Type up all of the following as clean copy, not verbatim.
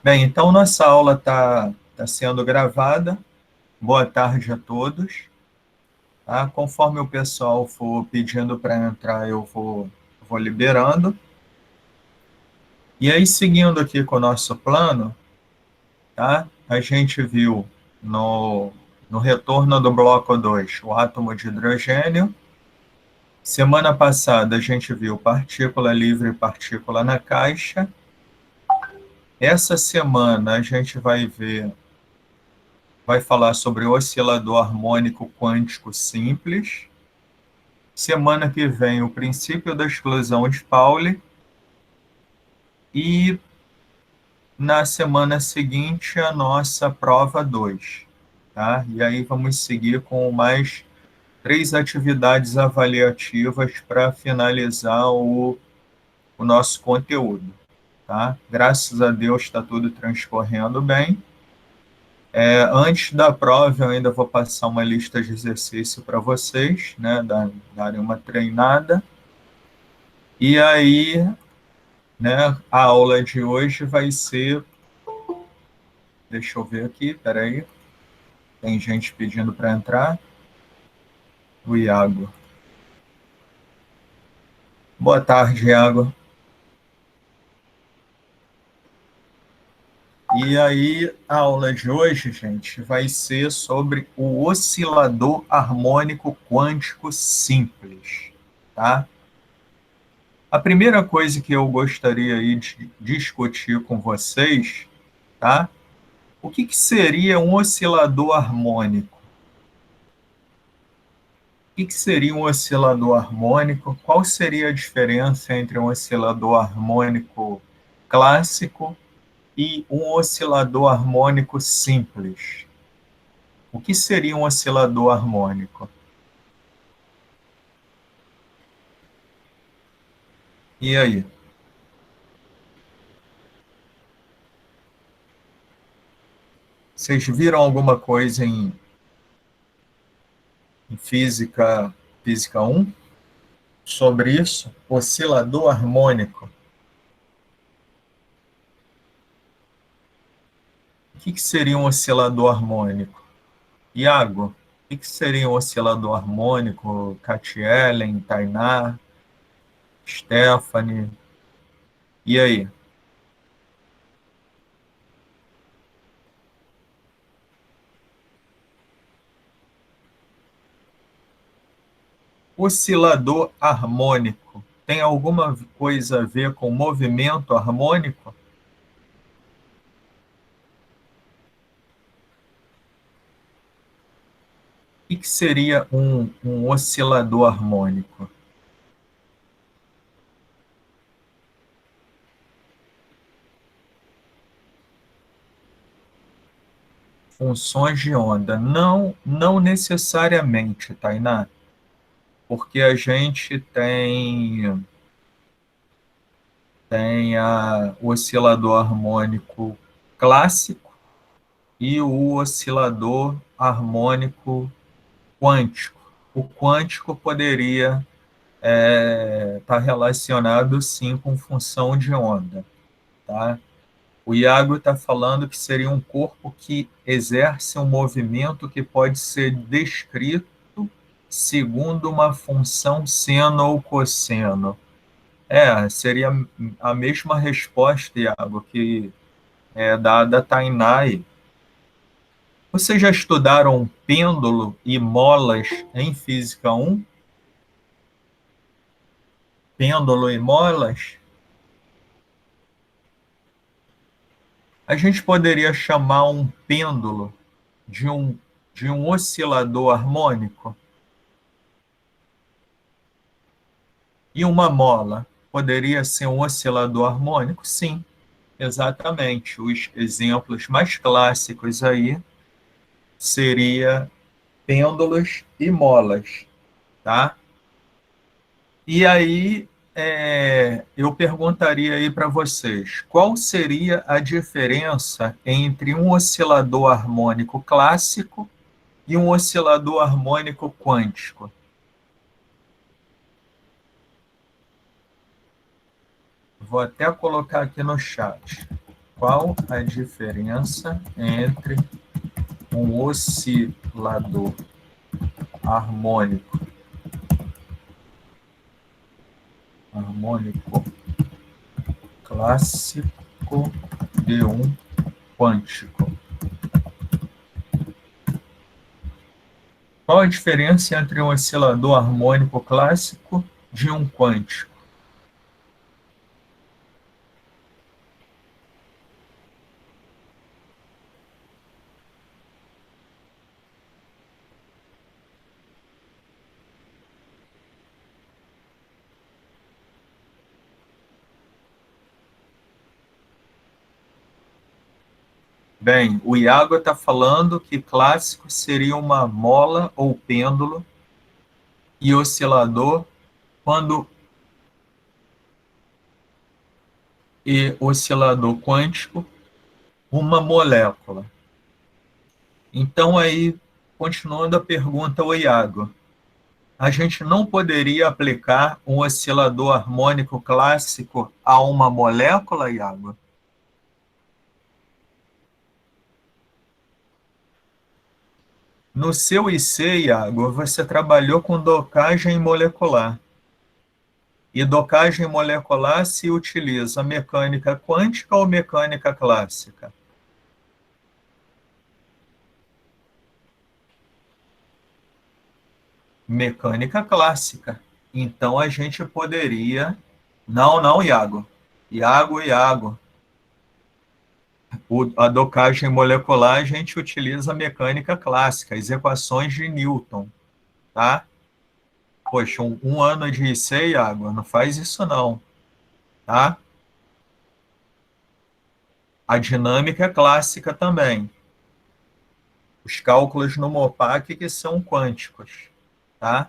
Bem, então nossa aula tá sendo gravada. Boa tarde a todos. Tá? Conforme o pessoal for pedindo para entrar, vou liberando. E aí, seguindo aqui com o nosso plano, tá? A gente viu no, no retorno do bloco 2 o átomo de hidrogênio. Semana passada a gente viu partícula livre e partícula na caixa. Essa semana a gente vai falar sobre o oscilador harmônico quântico simples. Semana que vem, o princípio da exclusão de Pauli. E na semana seguinte, a nossa prova 2. Tá? E aí vamos seguir com mais 3 atividades avaliativas para finalizar o nosso conteúdo. Tá? Graças a Deus está tudo transcorrendo bem. Antes da prova, eu ainda vou passar uma lista de exercício para vocês, né, darem uma treinada. E aí, né, a aula de hoje vai ser. Deixa eu ver aqui, peraí. Tem gente pedindo para entrar. O Iago. Boa tarde, Iago. E aí, a aula de hoje, gente, vai ser sobre o oscilador harmônico quântico simples, tá? A primeira coisa que eu gostaria aí de discutir com vocês, tá? O que seria um oscilador harmônico? O que seria um oscilador harmônico? Qual seria a diferença entre um oscilador harmônico clássico e um oscilador harmônico simples? O que seria um oscilador harmônico? E aí? Vocês viram alguma coisa em física 1 sobre isso? Oscilador harmônico. O que seria um oscilador harmônico? Iago, o que seria um oscilador harmônico? Catielen, Tainá, Stephanie, e aí? Oscilador harmônico tem alguma coisa a ver com movimento harmônico? O que seria um oscilador harmônico? Funções de onda. Não necessariamente, Tainá, porque a gente tem o oscilador harmônico clássico e o oscilador harmônico quântico. O quântico poderia estar relacionado, sim, com função de onda. Tá? O Iago está falando que seria um corpo que exerce um movimento que pode ser descrito segundo uma função seno ou cosseno. Seria a mesma resposta, Iago, que é dada a Tainai. Vocês já estudaram pêndulo e molas em Física 1? Pêndulo e molas? A gente poderia chamar um pêndulo de um oscilador harmônico? E uma mola poderia ser um oscilador harmônico? Sim, exatamente. Os exemplos mais clássicos aí seria pêndulos e molas, tá? E aí eu perguntaria aí para vocês, qual seria a diferença entre um oscilador harmônico clássico e um oscilador harmônico quântico? Vou até colocar aqui no chat. Qual a diferença entre um oscilador harmônico clássico de um quântico? Qual a diferença entre um oscilador harmônico clássico de um quântico? Bem, o Iago está falando que clássico seria uma mola ou pêndulo e oscilador quando e oscilador quântico uma molécula. Então aí, continuando a pergunta ao Iago, a gente não poderia aplicar um oscilador harmônico clássico a uma molécula, Iago? No seu IC, Iago, você trabalhou com docagem molecular. E docagem molecular se utiliza mecânica quântica ou mecânica clássica? Mecânica clássica. Então a gente poderia. Não, não, Iago. Iago. A docagem molecular a gente utiliza a mecânica clássica, as equações de Newton, tá? Poxa, um ano de IC, Iago, não faz isso não, tá? A dinâmica é clássica também. Os cálculos no MOPAC que são quânticos, tá?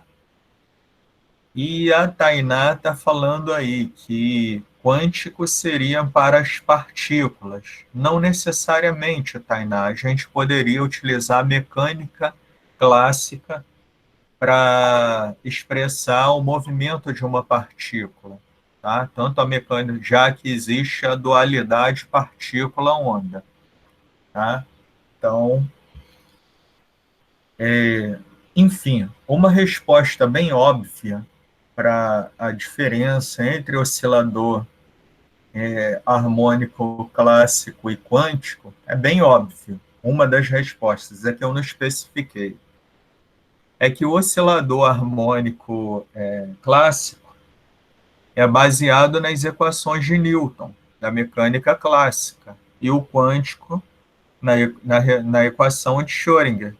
E a Tainá está falando aí que quântico seria para as partículas. Não necessariamente, Tainá. A gente poderia utilizar a mecânica clássica para expressar o movimento de uma partícula. Tá? Tanto a mecânica, já que existe a dualidade partícula-onda. Tá? Então, enfim, uma resposta bem óbvia para a diferença entre oscilador harmônico clássico e quântico é bem óbvio. Uma das respostas é que eu não especifiquei. É que o oscilador harmônico clássico é baseado nas equações de Newton, da mecânica clássica, e o quântico na equação de Schrödinger,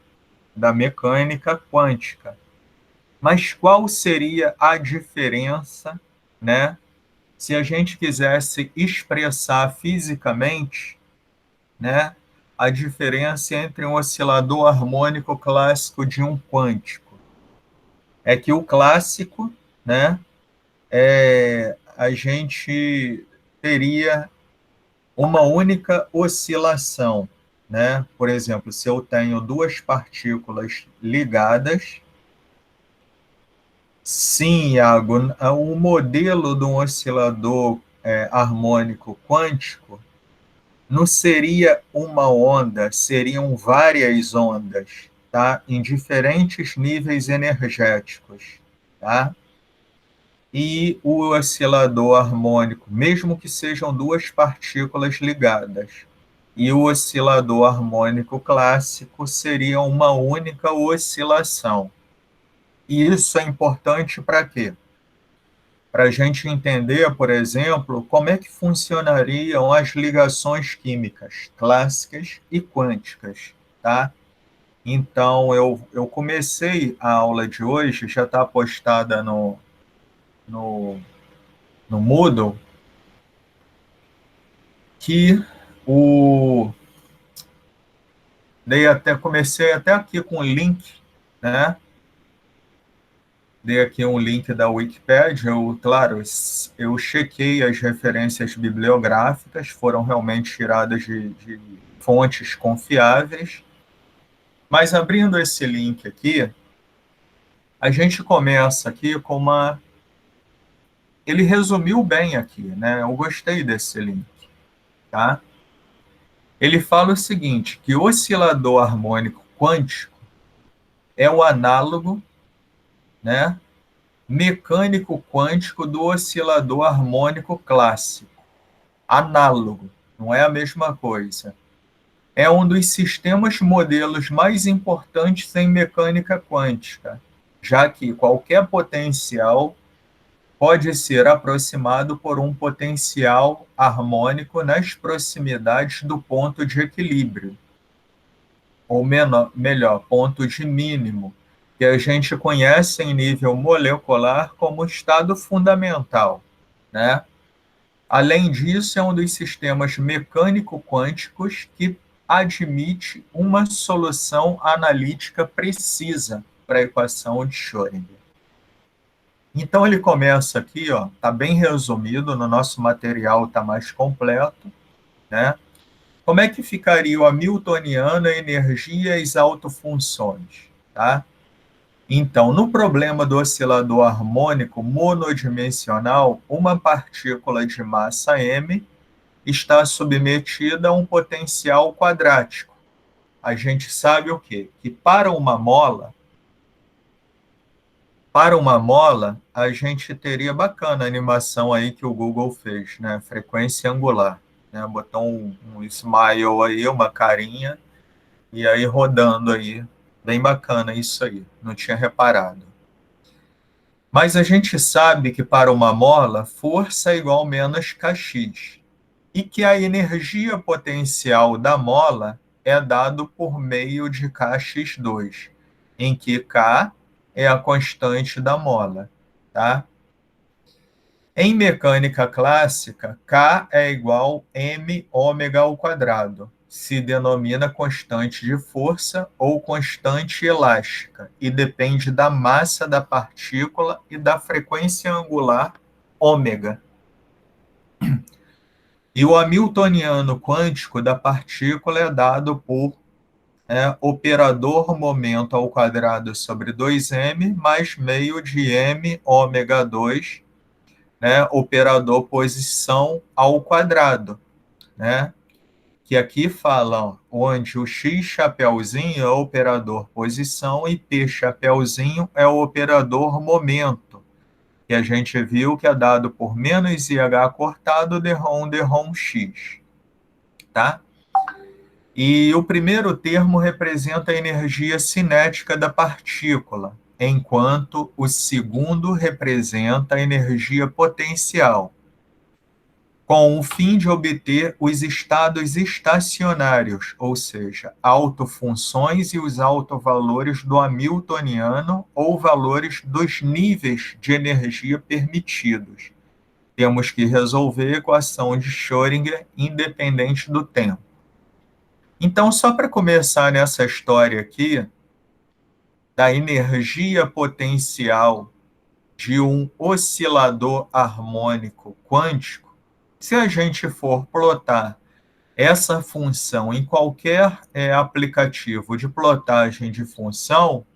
da mecânica quântica. Mas qual seria a diferença, né, se a gente quisesse expressar fisicamente, né, a diferença entre um oscilador harmônico clássico de um quântico? É que o clássico, né, a gente teria uma única oscilação, né? Por exemplo, se eu tenho duas partículas ligadas, sim, Iago, o modelo de um oscilador harmônico quântico não seria uma onda, seriam várias ondas, tá? Em diferentes níveis energéticos, tá? E o oscilador harmônico, mesmo que sejam duas partículas ligadas, e o oscilador harmônico clássico seria uma única oscilação. E isso é importante para quê? Para a gente entender, por exemplo, como é que funcionariam as ligações químicas clássicas e quânticas, tá? Então, eu comecei a aula de hoje, já está postada no, no Moodle, que o comecei até aqui com o link, né? Dei aqui um link da Wikipédia. Claro, eu chequei as referências bibliográficas, foram realmente tiradas de fontes confiáveis. Mas abrindo esse link aqui, a gente começa aqui com uma. Ele resumiu bem aqui, né? Eu gostei desse link, tá? Ele fala o seguinte, que o oscilador harmônico quântico é o análogo, né, mecânico quântico do oscilador harmônico clássico. Análogo, não é a mesma coisa. É um dos sistemas modelos mais importantes em mecânica quântica, já que qualquer potencial pode ser aproximado por um potencial harmônico nas proximidades do ponto de equilíbrio, ou melhor, ponto de mínimo, que a gente conhece em nível molecular como estado fundamental, né? Além disso, é um dos sistemas mecânico-quânticos que admite uma solução analítica precisa para a equação de Schrödinger. Então ele começa aqui, ó, tá bem resumido, no nosso material está mais completo, né? Como é que ficaria o hamiltoniano, a energia e as autofunções, tá? Então, no problema do oscilador harmônico monodimensional, uma partícula de massa m está submetida a um potencial quadrático. A gente sabe o quê? Que para uma mola, a gente teria bacana a animação aí que o Google fez, né? Frequência angular, né? Botou um smile aí, uma carinha, e aí rodando aí. Bem bacana isso aí, não tinha reparado. Mas a gente sabe que para uma mola, força é igual menos kx. E que a energia potencial da mola é dado por meio de kx2, em que K é a constante da mola, tá? Em mecânica clássica, K é igual m ômega ao quadrado. Se denomina constante de força ou constante elástica e depende da massa da partícula e da frequência angular ômega. E o hamiltoniano quântico da partícula é dado por operador momento ao quadrado sobre 2m mais meio de m ômega 2, né, operador posição ao quadrado, né? Que aqui falam onde o x chapeuzinho é o operador posição e p chapeuzinho é o operador momento, que a gente viu que é dado por menos ih cortado d-rom x, tá? E o primeiro termo representa a energia cinética da partícula, enquanto o segundo representa a energia potencial, com o fim de obter os estados estacionários, ou seja, autofunções e os autovalores do hamiltoniano ou valores dos níveis de energia permitidos. Temos que resolver a equação de Schrödinger independente do tempo. Então, só para começar nessa história aqui, da energia potencial de um oscilador harmônico quântico, se a gente for plotar essa função em qualquer aplicativo de plotagem de função,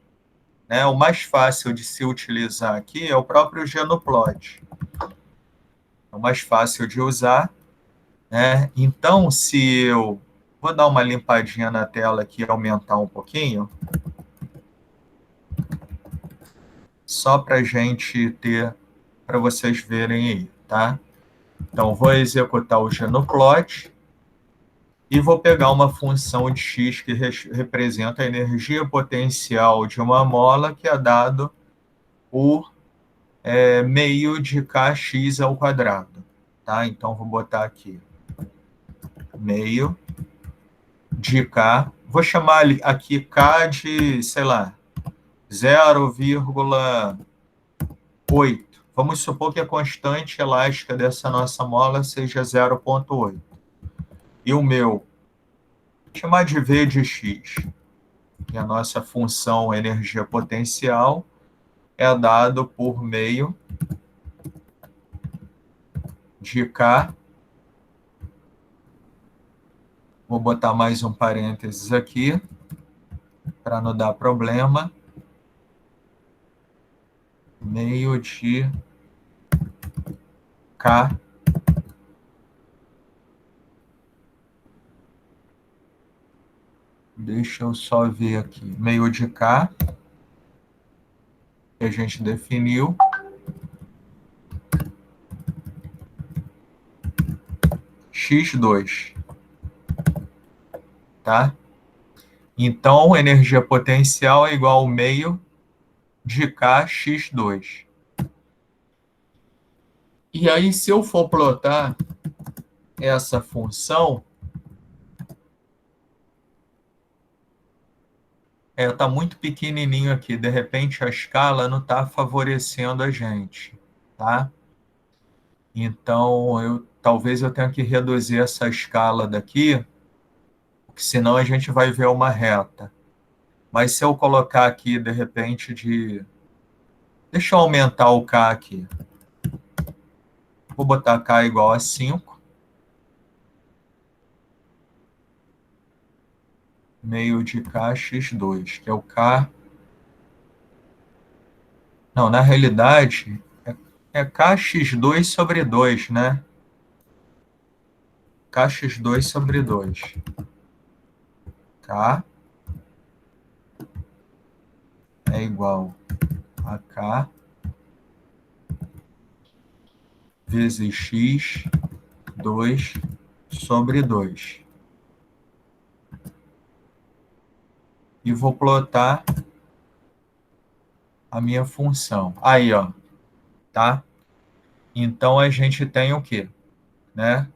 né, o mais fácil de se utilizar aqui é o próprio Genoplot. É o mais fácil de usar, né? Então, se eu vou dar uma limpadinha na tela aqui e aumentar um pouquinho, só para a gente ter, para vocês verem aí, tá? Então, vou executar o Genoplot e vou pegar uma função de x que representa a energia potencial de uma mola, que é dado por meio de kx ao quadrado, tá? Então, vou botar aqui meio de k, vou chamar aqui k de, sei lá, 0,8. Vamos supor que a constante elástica dessa nossa mola seja 0,8. E o meu, vou chamar de V de x, que a nossa função energia potencial é dado por meio de K. Vou botar mais um parênteses aqui, para não dar problema. Meio de K Deixa eu só ver aqui. Meio de K, que a gente definiu. X2, tá? Então, energia potencial é igual ao meio de Kx2. E aí, se eu for plotar essa função, tá muito pequenininho aqui. De repente, a escala não está favorecendo a gente, tá? Então, talvez eu tenha que reduzir essa escala daqui, porque senão a gente vai ver uma reta. Mas se eu colocar aqui, de repente, Deixa eu aumentar o K aqui. Vou botar K igual a 5. Meio de Kx2, que é o K. Não, na realidade, é Kx2 sobre 2, né? Kx2 sobre 2. K é igual a K vezes X2 sobre 2. E vou plotar a minha função. Aí, ó, tá? Então, a gente tem o quê? Né?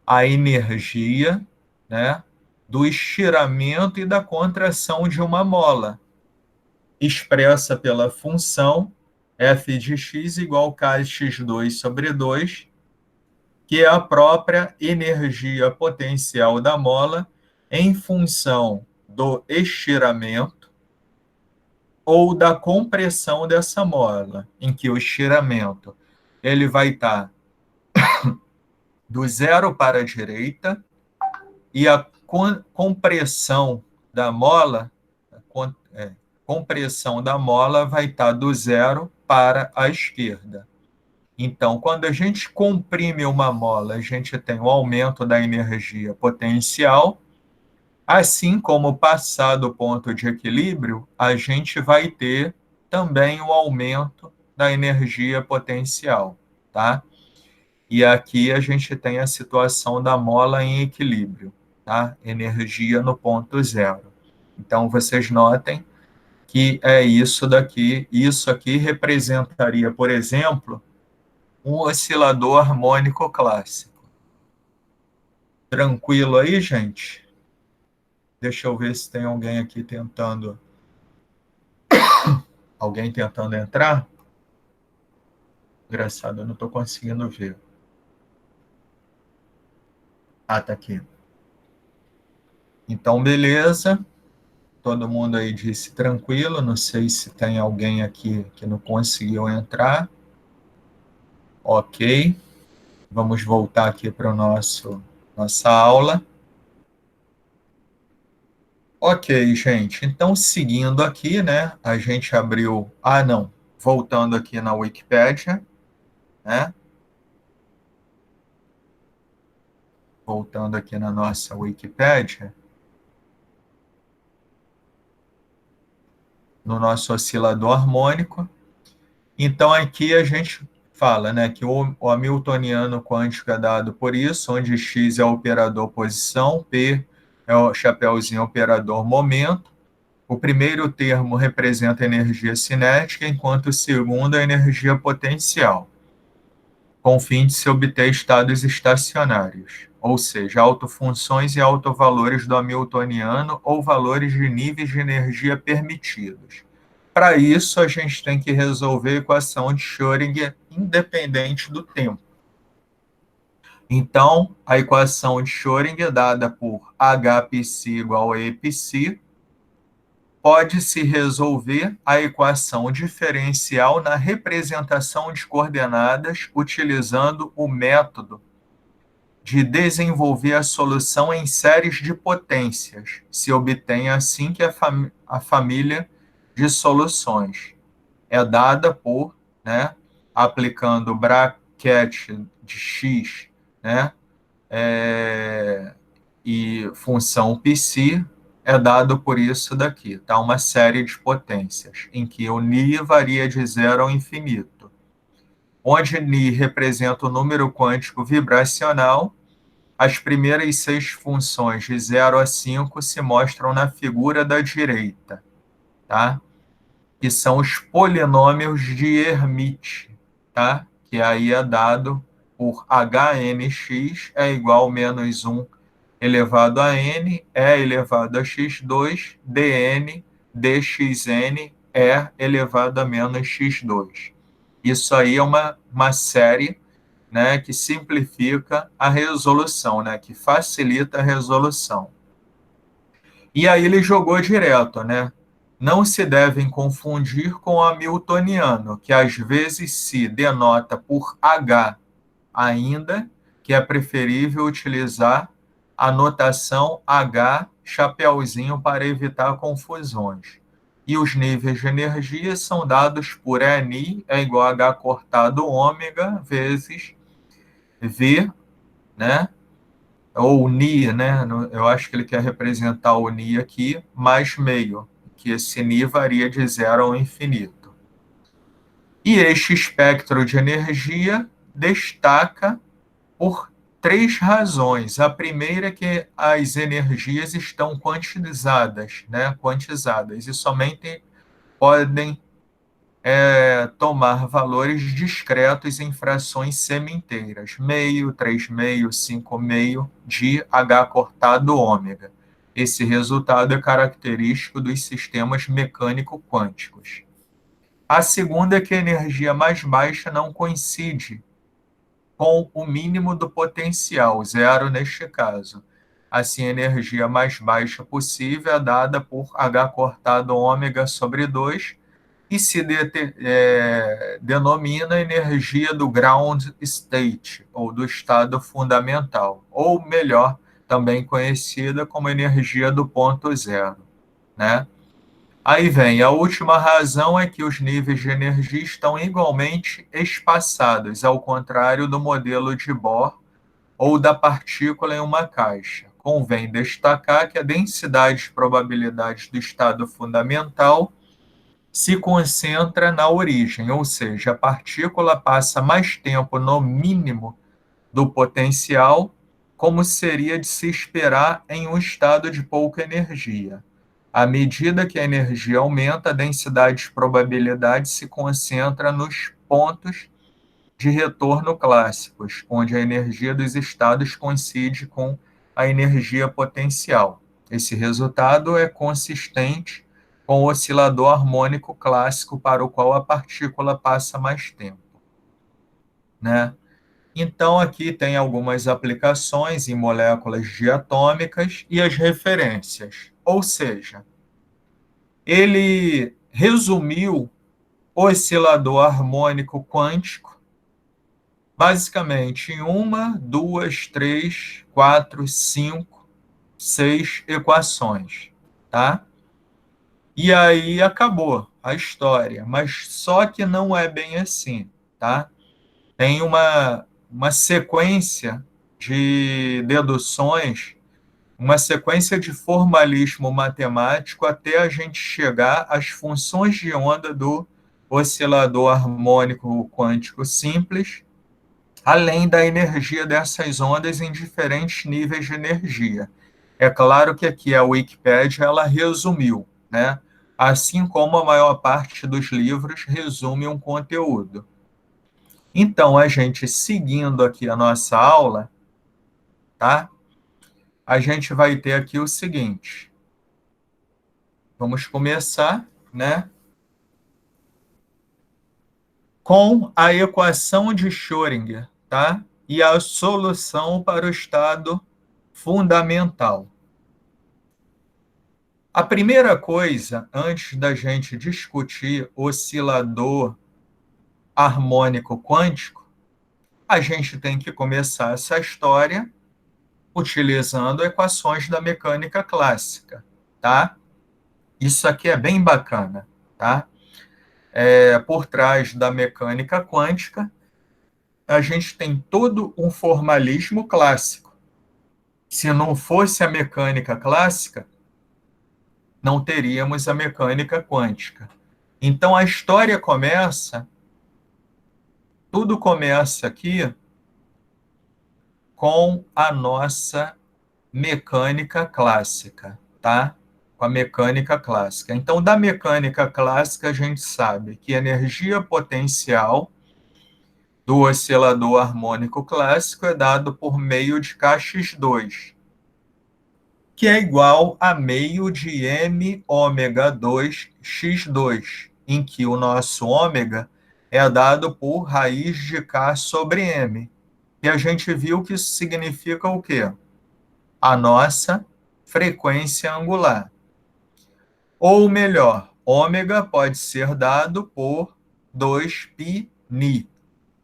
A energia, né, do estiramento e da contração de uma mola, expressa pela função f de x igual a kx2 sobre 2, que é a própria energia potencial da mola em função do estiramento ou da compressão dessa mola, em que o estiramento ele vai estar do zero para a direita e a compressão da mola, compressão da mola vai estar do zero para a esquerda. Então, quando a gente comprime uma mola, a gente tem o aumento da energia potencial, assim como passar do ponto de equilíbrio, a gente vai ter também o aumento da energia potencial, tá? E aqui a gente tem a situação da mola em equilíbrio, tá? Energia no ponto zero. Então, vocês notem que é isso daqui. Isso aqui representaria, por exemplo, um oscilador harmônico clássico. Tranquilo aí, gente? Deixa eu ver se tem alguém aqui tentando. Alguém tentando entrar? Engraçado, eu não estou conseguindo ver. Ah, tá aqui. Então, beleza. Todo mundo aí disse tranquilo. Não sei se tem alguém aqui que não conseguiu entrar. Ok. Vamos voltar aqui para nossa aula. Ok, gente. Então, seguindo aqui, né? A gente abriu. Ah, não. Voltando aqui na Wikipédia, né? Voltando aqui na nossa Wikipédia, no nosso oscilador harmônico. Então, aqui a gente fala, né, que o hamiltoniano quântico é dado por isso, onde x é o operador posição, p é o chapeuzinho operador momento. O primeiro termo representa a energia cinética, enquanto o segundo é a energia potencial, com o fim de se obter estados estacionários, ou seja, autofunções e autovalores do hamiltoniano ou valores de níveis de energia permitidos. Para isso, a gente tem que resolver a equação de Schrödinger independente do tempo. Então, a equação de Schrödinger, dada por Hpc igual a Epc, pode-se resolver a equação diferencial na representação de coordenadas utilizando o método de desenvolver a solução em séries de potências. Se obtém assim que a família de soluções é dada por, né, aplicando bracket de x, né, e função psi, é dado por isso daqui, tá? Uma série de potências, em que o Ni varia de zero ao infinito, onde Ni representa o número quântico vibracional. As primeiras 6 funções de 0 a 5 se mostram na figura da direita, tá? Que são os polinômios de Hermite, tá? Que aí é dado por Hnx é igual a menos 1 elevado a n, e elevado a x2, dn, dxn, e elevado a menos x2. Isso aí é uma série, né, que simplifica a resolução, né, que facilita a resolução. E aí ele jogou direto, né? Não se devem confundir com o hamiltoniano, que às vezes se denota por H ainda, que é preferível utilizar a notação H chapeuzinho para evitar confusões. E os níveis de energia são dados por Ni é igual a H cortado ômega vezes V, né? Ou Ni, né? Eu acho que ele quer representar o Ni aqui, mais meio, que esse Ni varia de zero ao infinito. E este espectro de energia destaca por 3 razões. A primeira é que as energias estão quantizadas, né? Quantizadas, e somente podem tomar valores discretos em frações semi-inteiras, meio, 3 meio, 5 meio de H cortado ômega. Esse resultado é característico dos sistemas mecânico-quânticos. A segunda é que a energia mais baixa não coincide com o mínimo do potencial, zero neste caso. Assim, a energia mais baixa possível é dada por H cortado ômega sobre 2, e se denomina energia do ground state, ou do estado fundamental, ou melhor, também conhecida como energia do ponto zero, né? Aí vem, a última razão é que os níveis de energia estão igualmente espaçados, ao contrário do modelo de Bohr ou da partícula em uma caixa. Convém destacar que a densidade de probabilidades do estado fundamental se concentra na origem, ou seja, a partícula passa mais tempo no mínimo do potencial, como seria de se esperar em um estado de pouca energia. À medida que a energia aumenta, a densidade de probabilidade se concentra nos pontos de retorno clássicos, onde a energia dos estados coincide com a energia potencial. Esse resultado é consistente com o oscilador harmônico clássico para o qual a partícula passa mais tempo, né? Então, aqui tem algumas aplicações em moléculas diatômicas e as referências. Ou seja, ele resumiu o oscilador harmônico quântico basicamente em uma, duas, três, quatro, cinco, 6 equações, tá? E aí acabou a história, mas só que não é bem assim, tá? Tem uma sequência de deduções, uma sequência de formalismo matemático até a gente chegar às funções de onda do oscilador harmônico quântico simples, além da energia dessas ondas em diferentes níveis de energia. É claro que aqui a Wikipédia ela resumiu, né? Assim como a maior parte dos livros resume um conteúdo. Então, a gente seguindo aqui a nossa aula, tá? A gente vai ter aqui o seguinte. Vamos começar, né? Com a equação de Schrödinger, tá? E a solução para o estado fundamental. A primeira coisa, antes da gente discutir oscilador harmônico quântico, a gente tem que começar essa história utilizando equações da mecânica clássica, tá? Isso aqui é bem bacana, tá? Por trás da mecânica quântica, a gente tem todo um formalismo clássico. Se não fosse a mecânica clássica, não teríamos a mecânica quântica. Então a história começa, tudo começa aqui com a nossa mecânica clássica, tá? Com a mecânica clássica. Então, da mecânica clássica, a gente sabe que a energia potencial do oscilador harmônico clássico é dado por meio de kx2, que é igual a meio de m ômega 2 x2, em que o nosso ômega é dado por raiz de k sobre m. E a gente viu que isso significa o quê? A nossa frequência angular. Ou melhor, ômega pode ser dado por 2π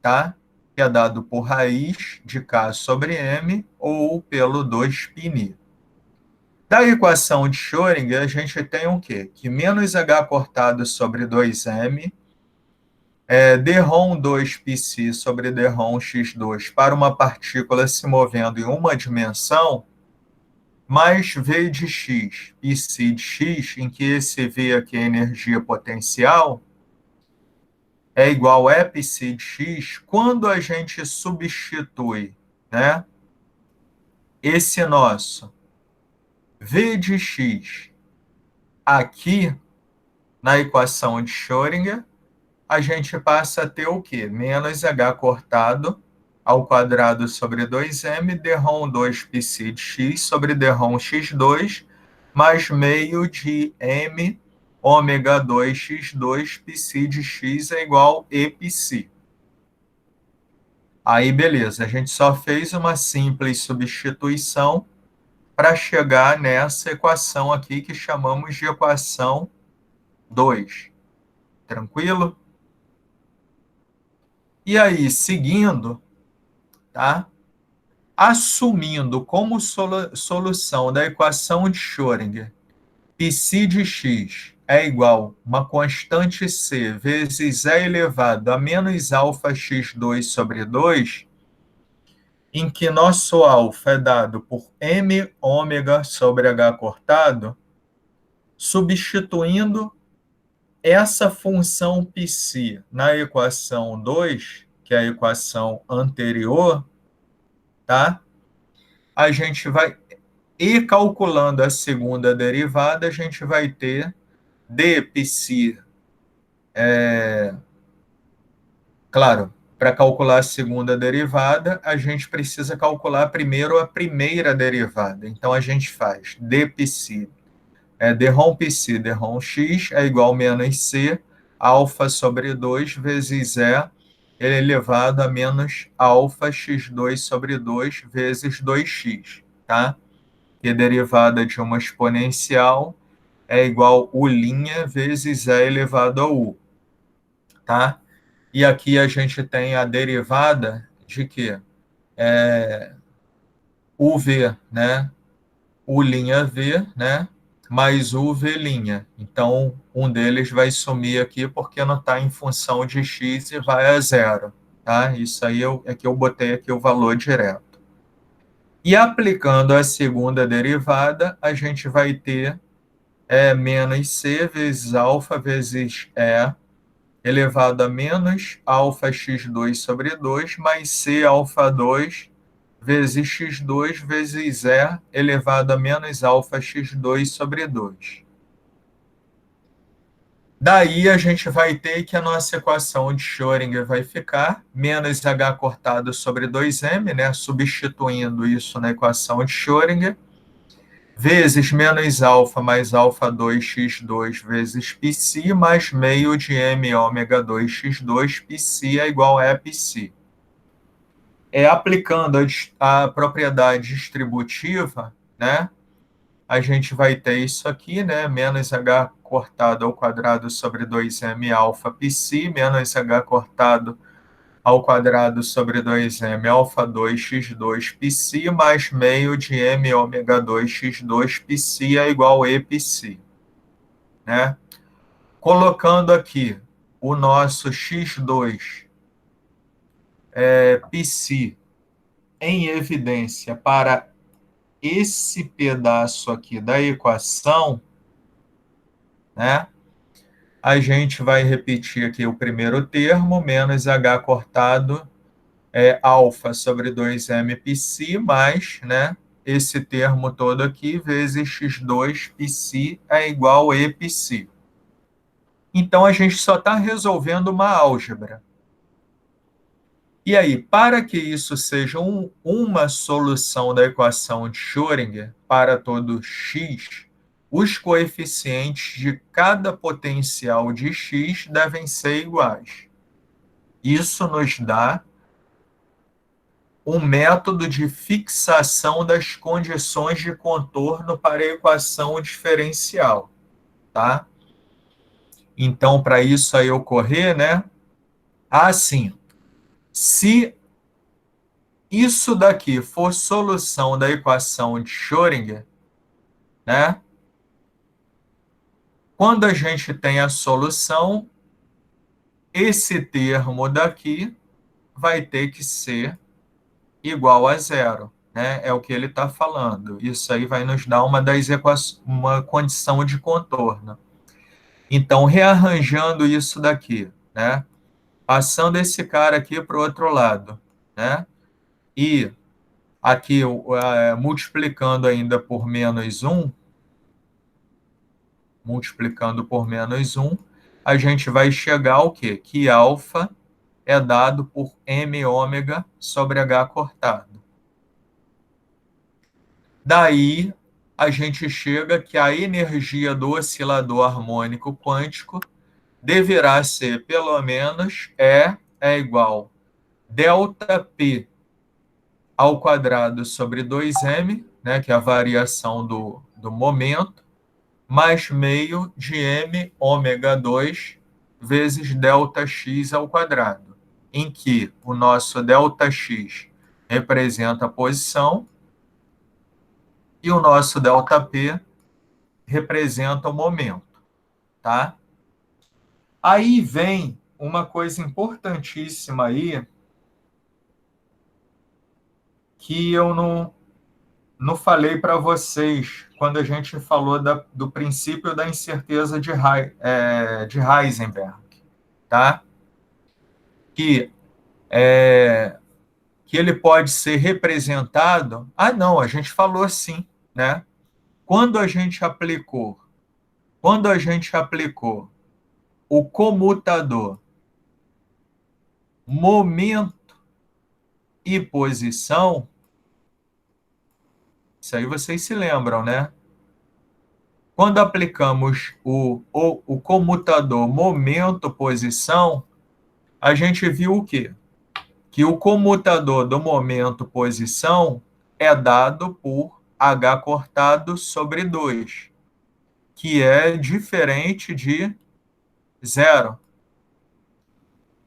tá? Que é dado por raiz de k sobre m ou pelo 2π. Da equação de Schrödinger, a gente tem o quê? Que menos h cortado sobre 2m dρ 2πc sobre dρ x2 para uma partícula se movendo em uma dimensão, mais v de x, πc de x, em que esse v aqui é energia potencial, é igual a epc de x, quando a gente substitui, né, esse nosso v de x aqui na equação de Schrödinger, a gente passa a ter o quê? Menos h cortado ao quadrado sobre 2m, dρ 2πc de x sobre dρ x2, mais meio de m ômega 2 x2 πc de x é igual a epc. Aí, beleza, a gente só fez uma simples substituição para chegar nessa equação aqui que chamamos de equação 2. Tranquilo? E aí, seguindo, tá? Assumindo como solução da equação de Schrödinger, π de x é igual a uma constante c vezes e elevado a menos alfa x2 sobre 2, em que nosso alfa é dado por m ômega sobre h cortado, substituindo essa função π na equação 2, que é a equação anterior, tá? A gente vai, e calculando a segunda derivada, a gente vai ter dπc. Claro, para calcular a segunda derivada, a gente precisa calcular primeiro a primeira derivada. Então, a gente faz dπc, dρ πc, dρ x é igual a menos c, alfa sobre 2 vezes e elevado a menos alfa x2 sobre 2 vezes 2x, tá? Que a derivada de uma exponencial é igual a u' vezes e elevado a u, tá? E aqui a gente tem a derivada de quê? UV, né? U'(v), né? Mais UV'. Então, um deles vai sumir aqui porque não está em função de x e vai a zero, tá? Isso aí é que eu botei aqui o valor direto. E aplicando a segunda derivada, a gente vai ter menos c vezes alfa vezes e elevado a menos alfa x2 sobre 2 mais c alfa 2 vezes x2 vezes e elevado a menos alfa x2 sobre 2. Daí a gente vai ter que a nossa equação de Schrödinger vai ficar menos h cortado sobre 2m, né, substituindo isso na equação de Schrödinger, vezes menos alfa mais alfa 2 x2 vezes πc mais meio de m ômega 2 x2 πc é igual a πc. Aplicando a propriedade distributiva, né, a gente vai ter isso aqui, né, menos h cortado ao quadrado sobre 2m alfa πc, menos h cortado ao quadrado sobre 2m alfa 2 x2 πc mais meio de m ômega 2 x2 πc é igual a epc, né? Colocando aqui o nosso x2 πc em evidência para esse pedaço aqui da equação, né? A gente vai repetir aqui o primeiro termo, menos H cortado é alfa sobre 2m πc, mais, né, esse termo todo aqui, vezes x2 πc é igual a e πc. Então, a gente só está resolvendo uma álgebra. E aí, para que isso seja uma solução da equação de Schrödinger para todo x, os coeficientes de cada potencial de x devem ser iguais. Isso nos dá um método de fixação das condições de contorno para a equação diferencial, tá? Então, para isso aí ocorrer, né? Assim, se isso daqui for solução da equação de Schrödinger, né? Quando a gente tem a solução, esse termo daqui vai ter que ser igual a zero, né? É o que ele está falando. Isso aí vai nos dar uma condição de contorno. Então, rearranjando isso daqui, né? Passando esse cara aqui para o outro lado, né? E aqui, multiplicando ainda por menos 1, multiplicando por menos 1, a gente vai chegar ao quê? Que alfa é dado por m ômega sobre h cortado. Daí, a gente chega que a energia do oscilador harmônico quântico deverá ser, pelo menos, é igual delta P ao quadrado sobre 2m, né, que é a variação do momento, mais meio de m ômega 2 vezes delta x ao quadrado, em que o nosso delta x representa a posição e o nosso delta P representa o momento, tá? Aí vem uma coisa importantíssima aí que eu não falei para vocês quando a gente falou do princípio da incerteza de Heisenberg, tá? Que, que ele pode ser representado... Ah, não, a gente falou assim, né? Quando a gente aplicou o comutador momento e posição, isso aí vocês se lembram, né? Quando aplicamos o comutador momento-posição, a gente viu o quê? Que o comutador do momento-posição é dado por h cortado sobre 2, que é diferente de zero.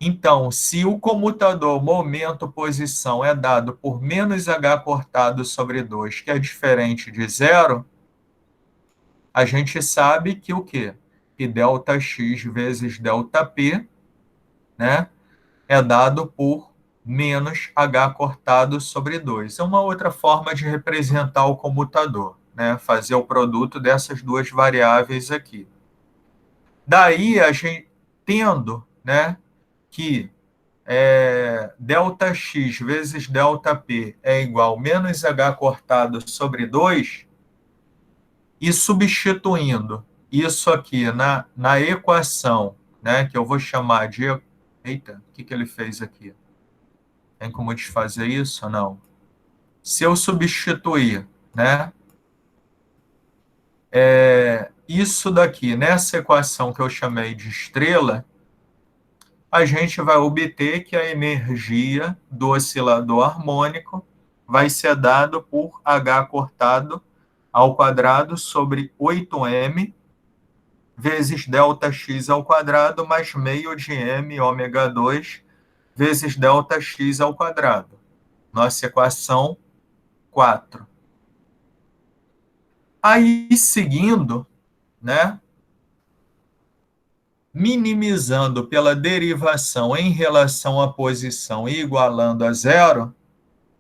Então, se o comutador momento-posição é dado por menos h cortado sobre 2, que é diferente de zero, a gente sabe que o quê? Que ΔX vezes ΔP, né, é dado por menos h cortado sobre 2. É uma outra forma de representar o comutador, né, fazer o produto dessas duas variáveis aqui. Daí, a gente tendo, né, que ΔX vezes ΔP é igual a menos h cortado sobre 2, e substituindo isso aqui na equação, né, que eu vou chamar de... Eita, o que ele fez aqui? Tem como desfazer isso ou não? Se eu substituir, né, isso daqui nessa equação que eu chamei de estrela, a gente vai obter que a energia do oscilador harmônico vai ser dado por h cortado ao quadrado sobre 8m vezes ΔX ao quadrado mais meio de m ômega 2 vezes ΔX ao quadrado. Nossa equação 4. Aí, seguindo, né, minimizando pela derivação em relação à posição e igualando a zero,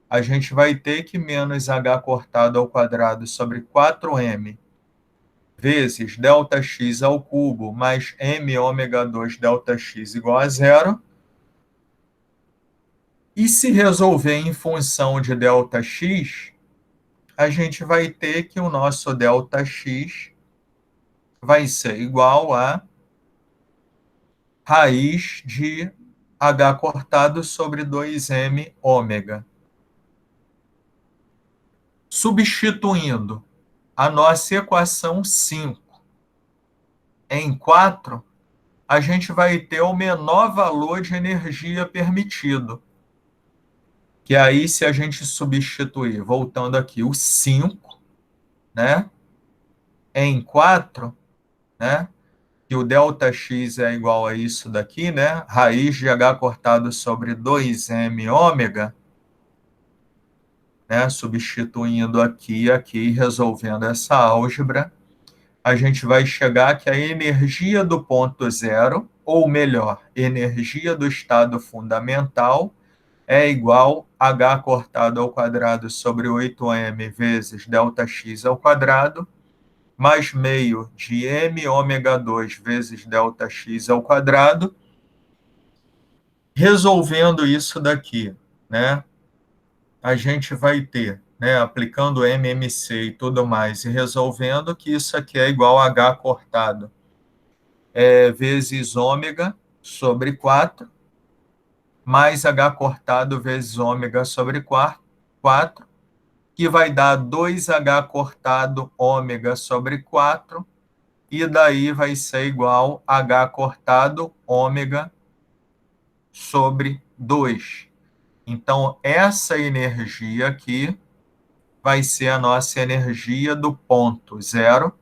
a gente vai ter que menos h cortado ao quadrado sobre 4m vezes ΔX ao cubo mais m ômega 2 ΔX igual a zero. E se resolver em função de ΔX, a gente vai ter que o nosso ΔX vai ser igual a raiz de H cortado sobre 2m ômega. Substituindo a nossa equação 5 em 4, a gente vai ter o menor valor de energia permitido. Que aí, se a gente substituir, voltando aqui, o 5, né, em 4, né, que o ΔX é igual a isso daqui, né, raiz de H cortado sobre 2m ômega, né, substituindo aqui, aqui, resolvendo essa álgebra, a gente vai chegar que a energia do ponto zero, ou melhor, energia do estado fundamental, é igual a H cortado ao quadrado sobre 8m vezes ΔX ao quadrado, mais meio de m ômega 2 vezes ΔX ao quadrado. Resolvendo isso daqui, né, a gente vai ter, né, aplicando MMC e tudo mais, e resolvendo que isso aqui é igual a H cortado vezes ômega sobre 4, mais H cortado vezes ômega sobre 4, que vai dar 2H cortado ômega sobre 4, e daí vai ser igual a H cortado ômega sobre 2. Então, essa energia aqui vai ser a nossa energia do ponto zero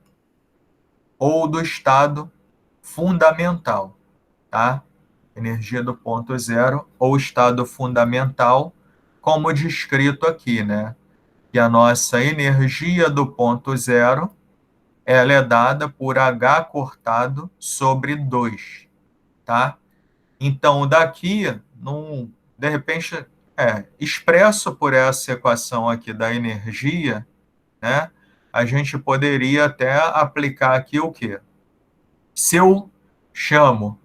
ou do estado fundamental, tá? Energia do ponto zero ou estado fundamental, como descrito aqui, né? Que a nossa energia do ponto zero, ela é dada por H cortado sobre 2, tá? Então, daqui, de repente, expresso por essa equação aqui da energia, né, a gente poderia até aplicar aqui o quê? Se eu chamo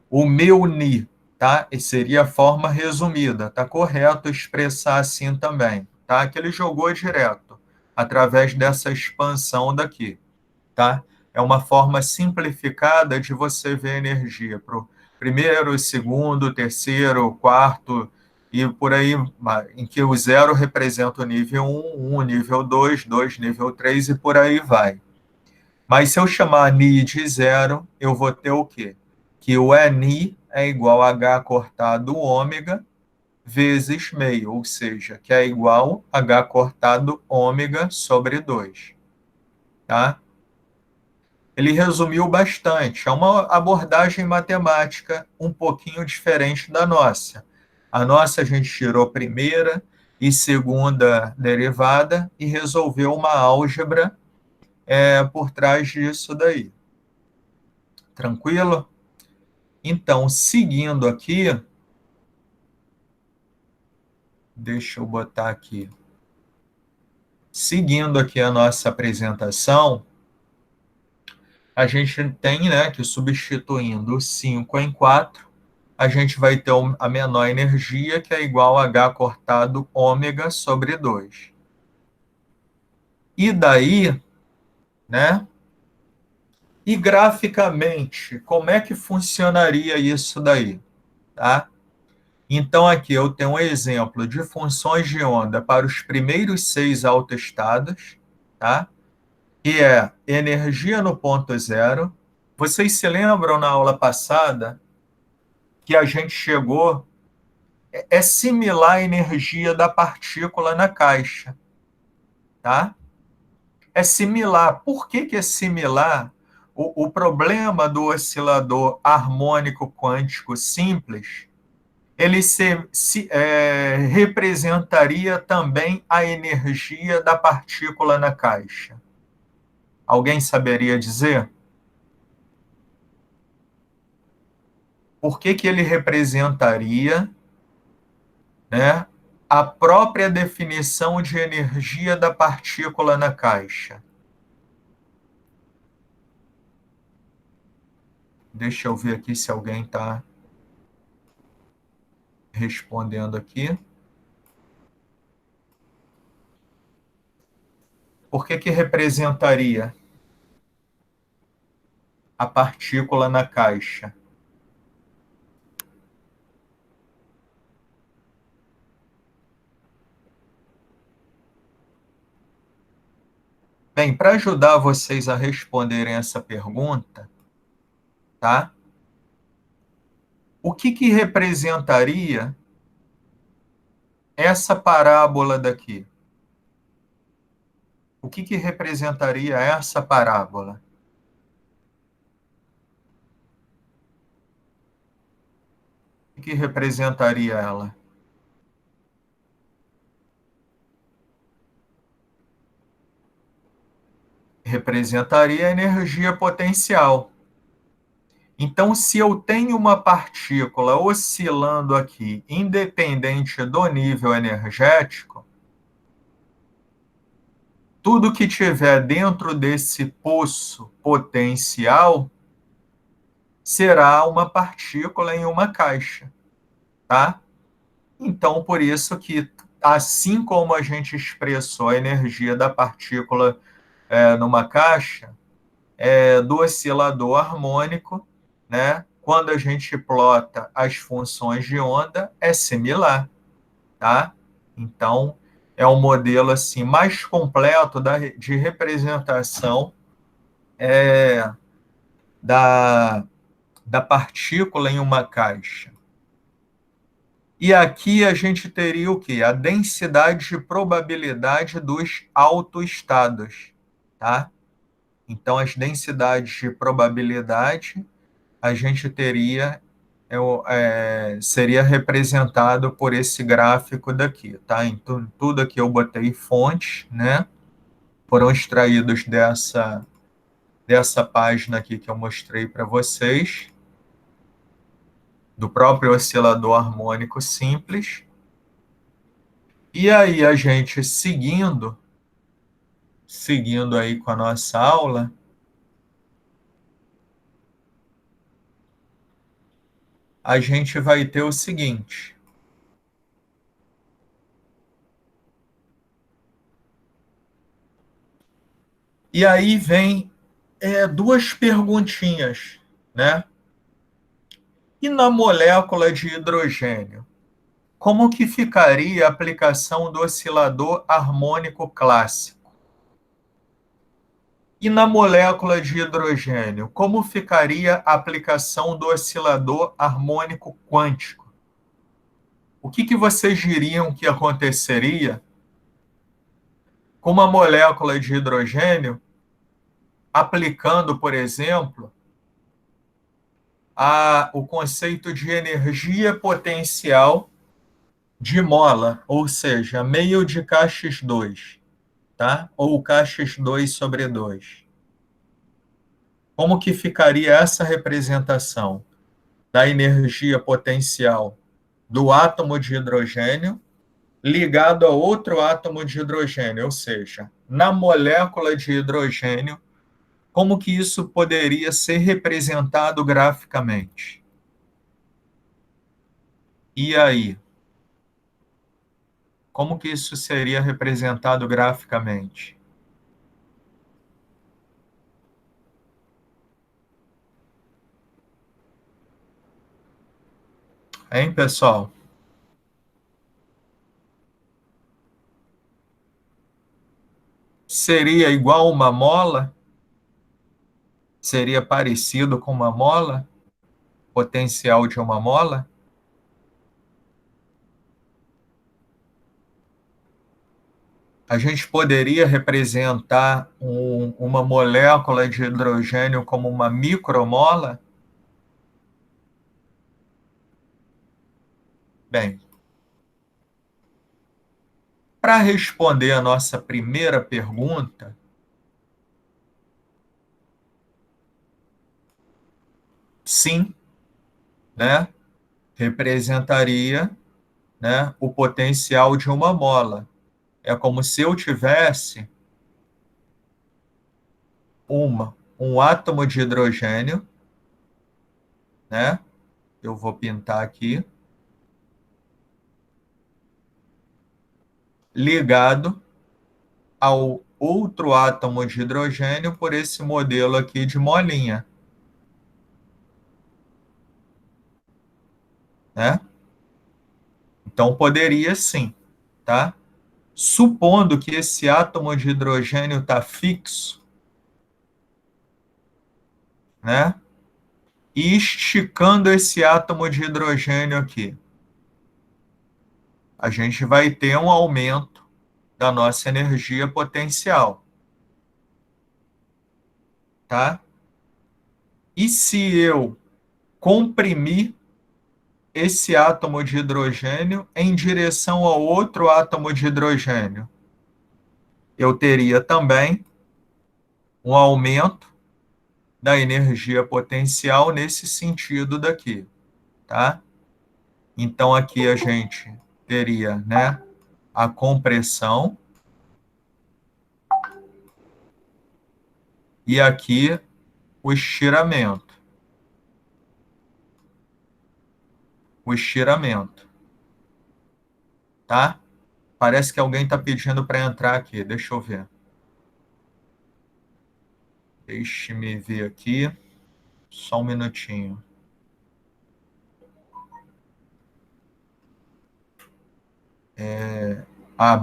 o meu ni, tá? E seria a forma resumida, tá correto expressar assim também, tá? Que ele jogou direto, através dessa expansão daqui, tá? É uma forma simplificada de você ver energia para o primeiro, segundo, terceiro, quarto, e por aí, em que o zero representa o nível 1, 1 nível 2, 2 nível 3 e por aí vai. Mas se eu chamar ni de zero, eu vou ter o quê? Que o ni é igual a h cortado ômega vezes meio, ou seja, que é igual a h cortado ômega sobre 2, tá? Ele resumiu bastante. É uma abordagem matemática um pouquinho diferente da nossa. A nossa a gente tirou primeira e segunda derivada e resolveu uma álgebra por trás disso daí. Tranquilo? Então, seguindo aqui, deixa eu botar aqui. Seguindo aqui a nossa apresentação, a gente tem, né, que substituindo o 5 em 4, a gente vai ter a menor energia, que é igual a H cortado ômega sobre 2. E daí, né? E graficamente, como é que funcionaria isso daí? Tá? Então, aqui eu tenho um exemplo de funções de onda para os primeiros 6 autoestados, tá? Que é energia no ponto zero. Vocês se lembram na aula passada que a gente chegou, é similar à energia da partícula na caixa, tá? É similar. Por que é similar? O problema do oscilador harmônico quântico simples, ele representaria também a energia da partícula na caixa. Alguém saberia dizer? Por que ele representaria, né, a própria definição de energia da partícula na caixa? Deixa eu ver aqui se alguém está respondendo aqui. Por que que representaria a partícula na caixa? Bem, para ajudar vocês a responderem essa pergunta, tá? O que que representaria essa parábola daqui? O que que representaria essa parábola? O que que representaria ela? Representaria a energia potencial. Então, se eu tenho uma partícula oscilando aqui, independente do nível energético, tudo que tiver dentro desse poço potencial será uma partícula em uma caixa, tá? Então, por isso que, assim como a gente expressou a energia da partícula numa caixa, do oscilador harmônico, né? Quando a gente plota as funções de onda, é similar, tá? Então, é um modelo assim mais completo de representação da, da partícula em uma caixa. E aqui a gente teria o quê? A densidade de probabilidade dos autoestados, tá? Então, as densidades de probabilidade a gente teria, seria representado por esse gráfico daqui, tá? Então, tudo aqui eu botei fontes, né? Foram extraídos dessa página aqui que eu mostrei para vocês, do próprio oscilador harmônico simples. E aí a gente seguindo aí com a nossa aula, a gente vai ter o seguinte. E aí vem duas perguntinhas, né? E na molécula de hidrogênio? Como que ficaria a aplicação do oscilador harmônico clássico? E na molécula de hidrogênio, como ficaria a aplicação do oscilador harmônico quântico? O que que vocês diriam que aconteceria com uma molécula de hidrogênio aplicando, por exemplo, o conceito de energia potencial de mola, ou seja, meio de Kx2, tá? Ou Kx2/2. Como que ficaria essa representação da energia potencial do átomo de hidrogênio ligado a outro átomo de hidrogênio, ou seja, na molécula de hidrogênio, como que isso poderia ser representado graficamente? E aí? Como que isso seria representado graficamente? Hein, pessoal? Seria igual uma mola? Seria parecido com uma mola? Potencial de uma mola? A gente poderia representar uma molécula de hidrogênio como uma micromola? Bem, para responder a nossa primeira pergunta, sim, né? Representaria, né, o potencial de uma mola. É como se eu tivesse um átomo de hidrogênio né? Eu vou pintar aqui, ligado ao outro átomo de hidrogênio por esse modelo aqui de molinha, né? Então poderia sim, tá? Supondo que esse átomo de hidrogênio está fixo, né? E esticando esse átomo de hidrogênio aqui, a gente vai ter um aumento da nossa energia potencial, tá? E se eu comprimir esse átomo de hidrogênio em direção ao outro átomo de hidrogênio, eu teria também um aumento da energia potencial nesse sentido daqui, tá? Então aqui a gente teria, né, a compressão e aqui o estiramento. O estiramento, tá? Parece que alguém está pedindo para entrar aqui. Deixa eu ver. Deixe-me ver aqui. Só um minutinho.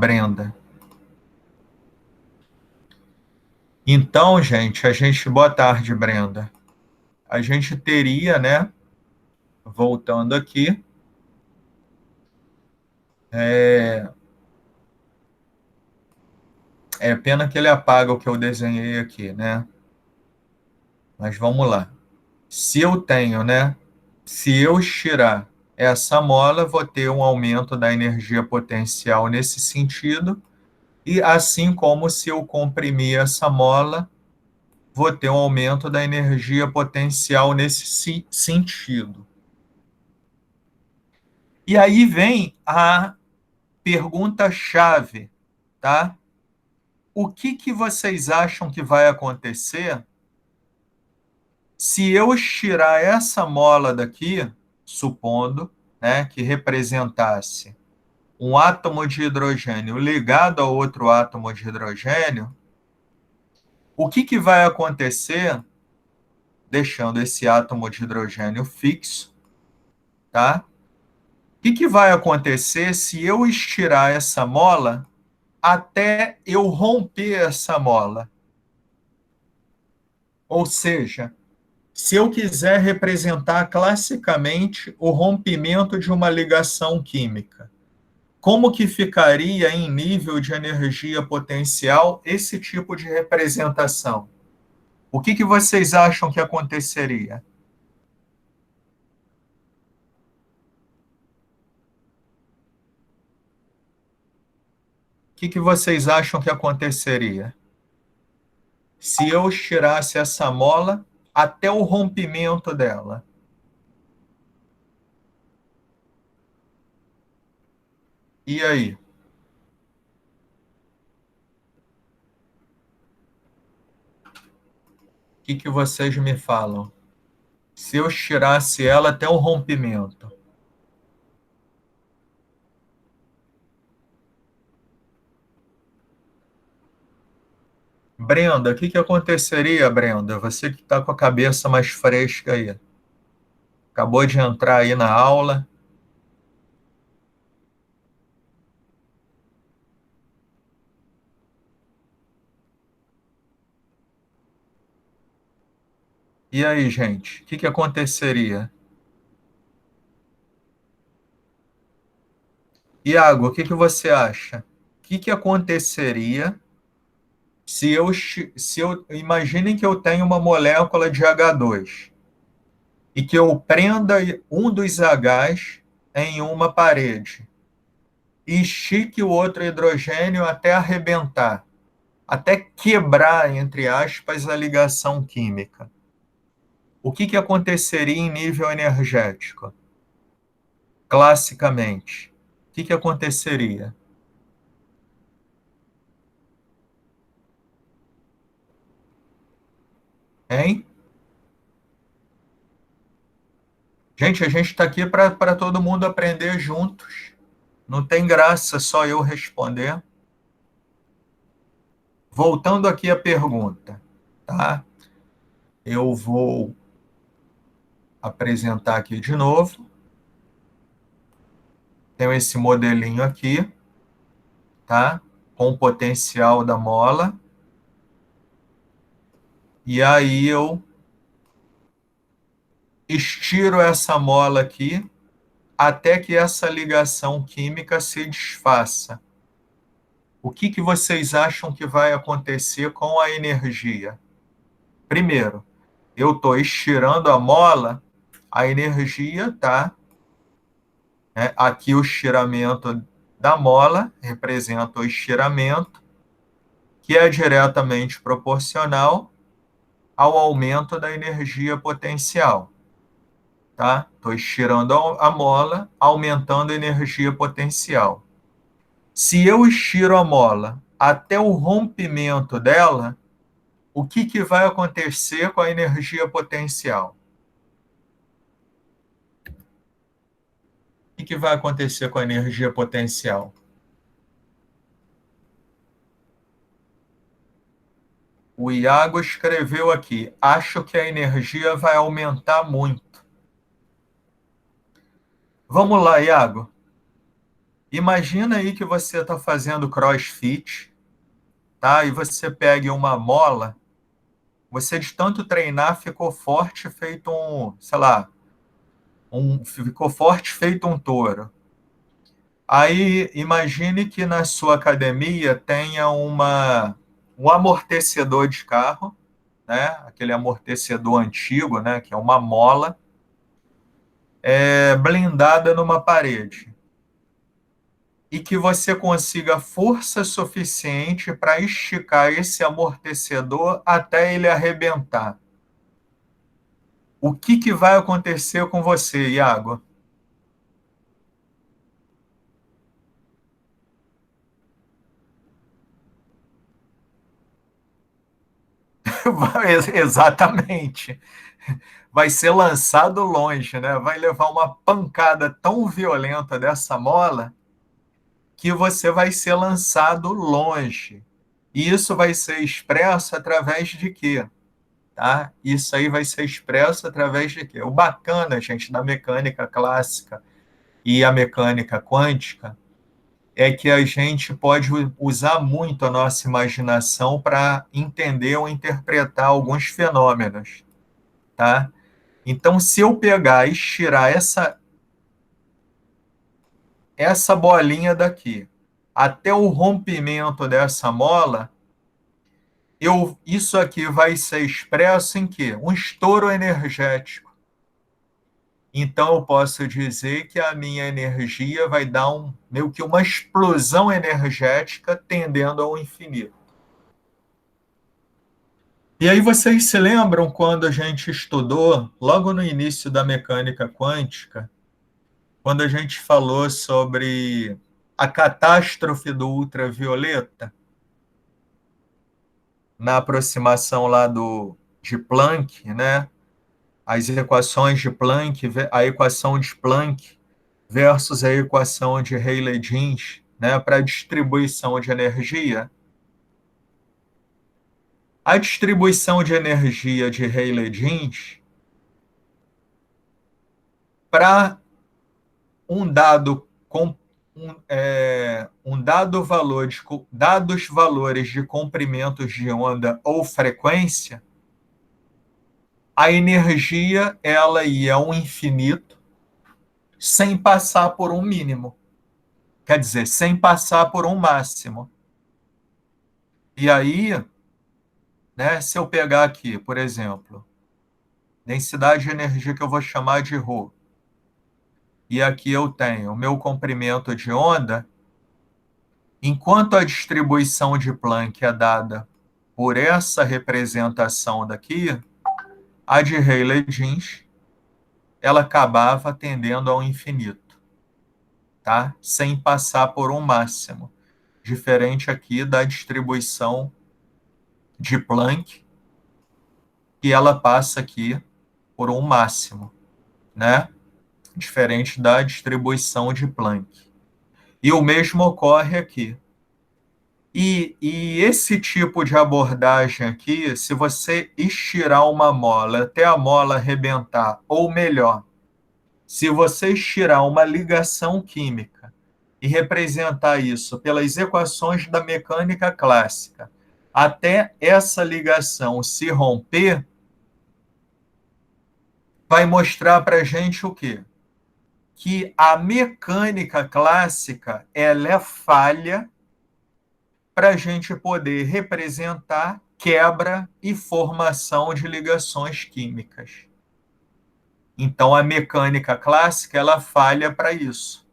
Brenda. Então, gente, boa tarde, Brenda. A gente teria, né, voltando aqui, é, é pena que ele apaga o que eu desenhei aqui, né? Mas vamos lá. Se eu tenho, né, se eu estirar essa mola, vou ter um aumento da energia potencial nesse sentido, e assim como se eu comprimir essa mola, vou ter um aumento da energia potencial nesse sentido. E aí vem a pergunta-chave, tá? O que vocês acham que vai acontecer se eu estirar essa mola daqui, supondo, né, que representasse um átomo de hidrogênio ligado a outro átomo de hidrogênio, o que vai acontecer deixando esse átomo de hidrogênio fixo, tá? O que vai acontecer se eu estirar essa mola até eu romper essa mola? Ou seja, se eu quiser representar classicamente o rompimento de uma ligação química, como que ficaria em nível de energia potencial esse tipo de representação? O que vocês acham que aconteceria? O que vocês acham que aconteceria se eu tirasse essa mola até o rompimento dela? E aí? O que vocês me falam? Se eu tirasse ela até o rompimento? Brenda, o que aconteceria, Brenda? Você que está com a cabeça mais fresca aí. Acabou de entrar aí na aula. E aí, gente, o que aconteceria? Iago, o que você acha? O que aconteceria se eu. Imaginem que eu tenho uma molécula de H2 e que eu prenda um dos Hs em uma parede e estique o outro hidrogênio até arrebentar, até quebrar, entre aspas, a ligação química. O que aconteceria em nível energético? Classicamente, o que aconteceria? Hein? Gente, a gente está aqui para todo mundo aprender juntos. Não tem graça só eu responder. Voltando aqui à pergunta, tá? Eu vou apresentar aqui de novo. Tenho esse modelinho aqui, tá? Com o potencial da mola. E aí eu estiro essa mola aqui até que essa ligação química se desfaça. O que vocês acham que vai acontecer com a energia? Primeiro, eu estou estirando a mola, a energia está, né, aqui o estiramento da mola representa o estiramento, que é diretamente proporcional ao aumento da energia potencial. Tá? Estou estirando a mola, aumentando a energia potencial. Se eu estiro a mola até o rompimento dela, o que vai acontecer com a energia potencial? O que vai acontecer com a energia potencial? O Iago escreveu aqui: acho que a energia vai aumentar muito. Vamos lá, Iago. Imagina aí que você está fazendo CrossFit, tá? E você pega uma mola, você de tanto treinar ficou forte, feito um, sei lá, ficou forte feito um touro. Aí imagine que na sua academia tenha um amortecedor de carro, né? Aquele amortecedor antigo, né? Que é uma mola blindada numa parede. E que você consiga força suficiente para esticar esse amortecedor até ele arrebentar. O que vai acontecer com você, Iago? Exatamente. Vai ser lançado longe, né? Vai levar uma pancada tão violenta dessa mola que você vai ser lançado longe. E isso vai ser expresso através de quê? Tá? Isso aí vai ser expresso através de quê? O bacana, gente, da mecânica clássica e a mecânica quântica é que a gente pode usar muito a nossa imaginação para entender ou interpretar alguns fenômenos, tá? Então, se eu pegar e estirar essa bolinha daqui até o rompimento dessa mola, isso aqui vai ser expresso em quê? Um estouro energético. Então, eu posso dizer que a minha energia vai dar meio que uma explosão energética tendendo ao infinito. E aí vocês se lembram quando a gente estudou, logo no início da mecânica quântica, quando a gente falou sobre a catástrofe do ultravioleta, na aproximação lá de Planck, né? As equações de Planck, a equação de Planck versus a equação de Rayleigh-Jeans, né? Para a distribuição de energia. A distribuição de energia de Rayleigh-Jeans, para um dado com um dado valor de dados valores de comprimentos de onda ou frequência, a energia ela ia ao infinito sem passar por um mínimo, quer dizer, sem passar por um máximo. E aí, né, se eu pegar aqui, por exemplo, densidade de energia que eu vou chamar de ρ, e aqui eu tenho o meu comprimento de onda, enquanto a distribuição de Planck é dada por essa representação daqui, a de Rayleigh-Jeans, ela acabava tendendo ao infinito, tá? Sem passar por um máximo, diferente aqui da distribuição de Planck, que ela passa aqui por um máximo, né? diferente da distribuição de Planck. E o mesmo ocorre aqui. E esse tipo de abordagem aqui, se você estirar uma mola até a mola arrebentar, ou melhor, se você estirar uma ligação química e representar isso pelas equações da mecânica clássica, até essa ligação se romper, vai mostrar para a gente o quê? Que a mecânica clássica ela é falha para a gente poder representar quebra e formação de ligações químicas. Então, a mecânica clássica ela falha para isso.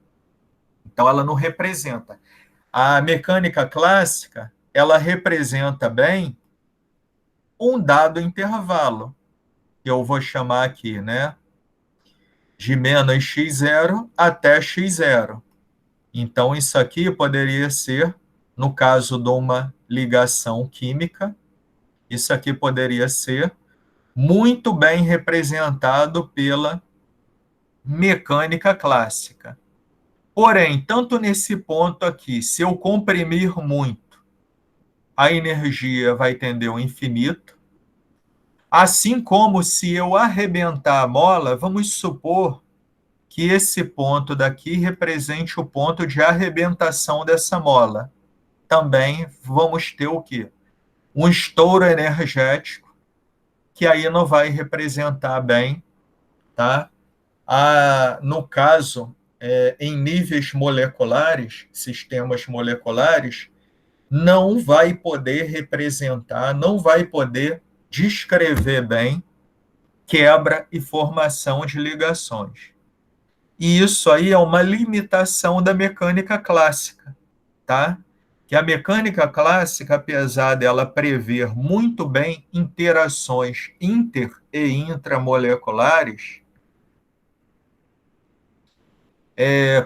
Então, ela não representa. A mecânica clássica ela representa bem um dado intervalo, que eu vou chamar aqui, né? De menos x0 até x0. Então, isso aqui poderia ser, no caso de uma ligação química, isso aqui poderia ser muito bem representado pela mecânica clássica. Porém, tanto nesse ponto aqui, se eu comprimir muito, a energia vai tender ao infinito, assim como se eu arrebentar a mola, vamos supor que esse ponto daqui represente o ponto de arrebentação dessa mola. Também vamos ter o quê? Um estouro energético, que aí não vai representar bem, tá? No caso, em níveis moleculares, sistemas moleculares, não vai poder representar, não vai poder descrever bem quebra e formação de ligações. E isso aí é uma limitação da mecânica clássica, tá? Que a mecânica clássica, apesar dela prever muito bem interações inter e intramoleculares,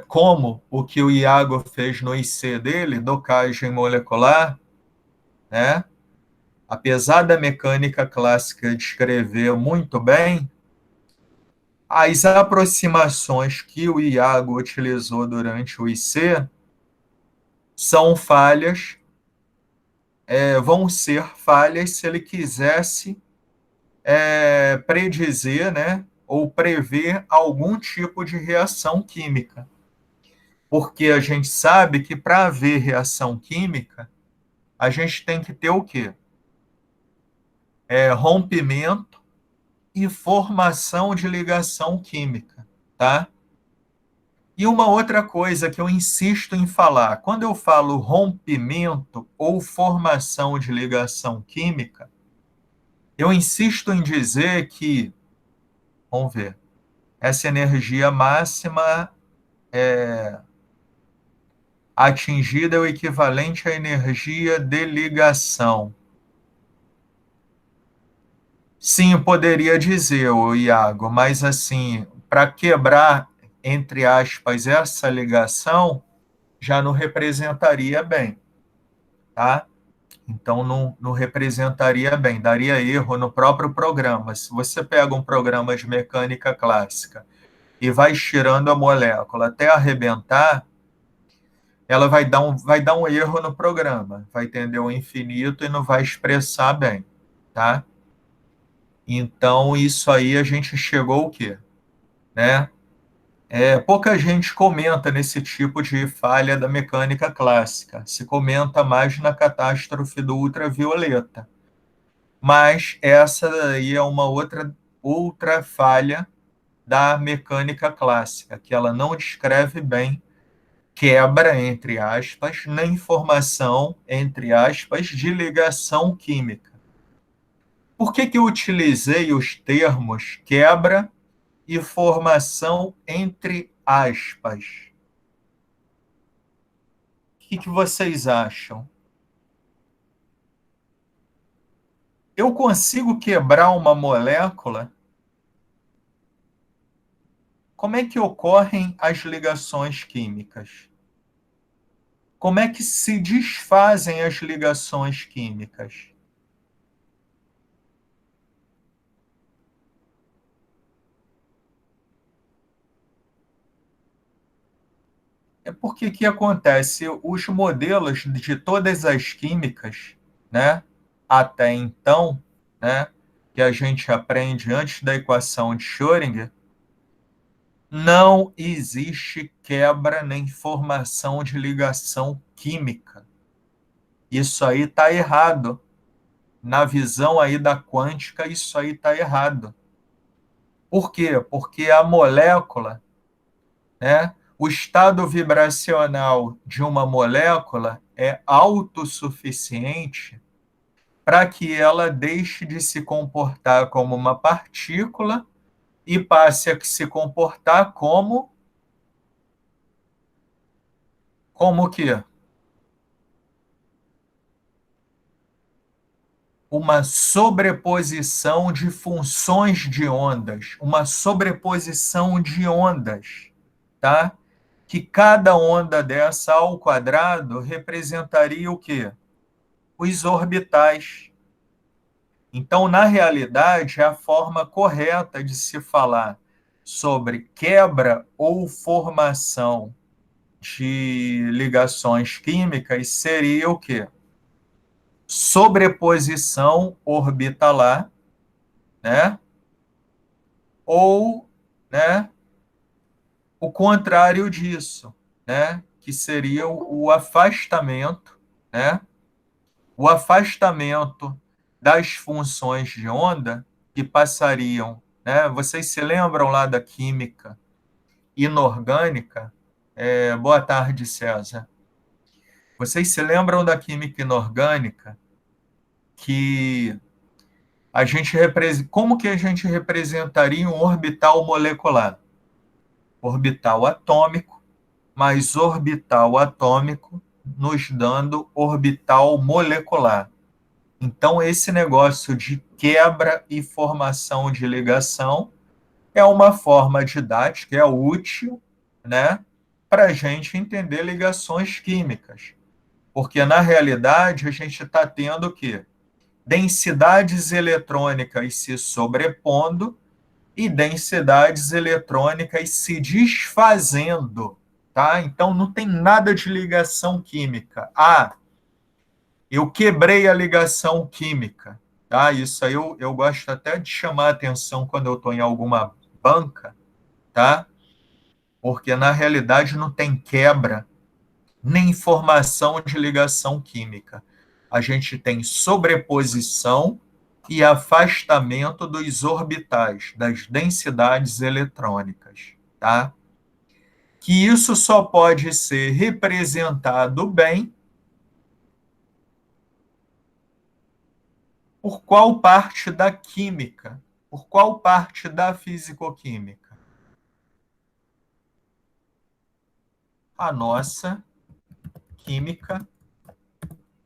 como o que o Iago fez no IC dele, docagem molecular, né? Apesar da mecânica clássica descrever muito bem, as aproximações que o Iago utilizou durante o IC são falhas, vão ser falhas se ele quisesse predizer, né, ou prever algum tipo de reação química. Porque a gente sabe que para haver reação química, a gente tem que ter o quê? Rompimento e formação de ligação química, tá? E uma outra coisa que eu insisto em falar, quando eu falo rompimento ou formação de ligação química, eu insisto em dizer que, vamos ver, essa energia máxima atingida é o equivalente à energia de ligação. Sim, eu poderia dizer, o Iago, mas assim, para quebrar, entre aspas, essa ligação, já não representaria bem, tá? Então, não representaria bem, daria erro no próprio programa. Se você pega um programa de mecânica clássica e vai estirando a molécula até arrebentar, ela vai dar um erro no programa, vai tender ao infinito e não vai expressar bem, tá? Então, isso aí a gente chegou ao quê? Né? Pouca gente comenta nesse tipo de falha da mecânica clássica. Se comenta mais na catástrofe do ultravioleta. Mas essa aí é uma outra falha da mecânica clássica, que ela não descreve bem quebra, entre aspas, na informação, entre aspas, de ligação química. Por que eu utilizei os termos quebra e formação entre aspas? O que vocês acham? Eu consigo quebrar uma molécula? Como é que ocorrem as ligações químicas? Como é que se desfazem as ligações químicas? É porque que acontece? Os modelos de todas as químicas, né, até então, né, que a gente aprende antes da equação de Schrödinger, não existe quebra nem formação de ligação química. Isso aí está errado. Na visão aí da quântica, isso aí está errado. Por quê? Porque a molécula, né, o estado vibracional de uma molécula é autossuficiente para que ela deixe de se comportar como uma partícula e passe a se comportar como o quê? Uma sobreposição de funções de ondas, uma sobreposição de ondas, tá? Que cada onda dessa ao quadrado representaria o quê? Os orbitais. Então, na realidade, é a forma correta de se falar sobre quebra ou formação de ligações químicas seria o quê? Sobreposição orbitalar, né? Ou, né, o contrário disso, né? Que seria o afastamento, né? O afastamento das funções de onda que passariam, né? Vocês se lembram lá da química inorgânica? Boa tarde, César. Vocês se lembram da química inorgânica que como que a gente representaria um orbital molecular? Orbital atômico mais orbital atômico, nos dando orbital molecular. Então, esse negócio de quebra e formação de ligação é uma forma didática, é útil, né, para a gente entender ligações químicas. Porque, na realidade, a gente está tendo o quê? Densidades eletrônicas se sobrepondo e densidades eletrônicas se desfazendo, tá? Então não tem nada de ligação química. Ah, eu quebrei a ligação química, tá? Isso aí eu gosto até de chamar a atenção quando eu estou em alguma banca, tá? Porque na realidade não tem quebra nem formação de ligação química. A gente tem sobreposição e afastamento dos orbitais, das densidades eletrônicas, tá? Que isso só pode ser representado bem por qual parte da química, por qual parte da fisicoquímica? A nossa química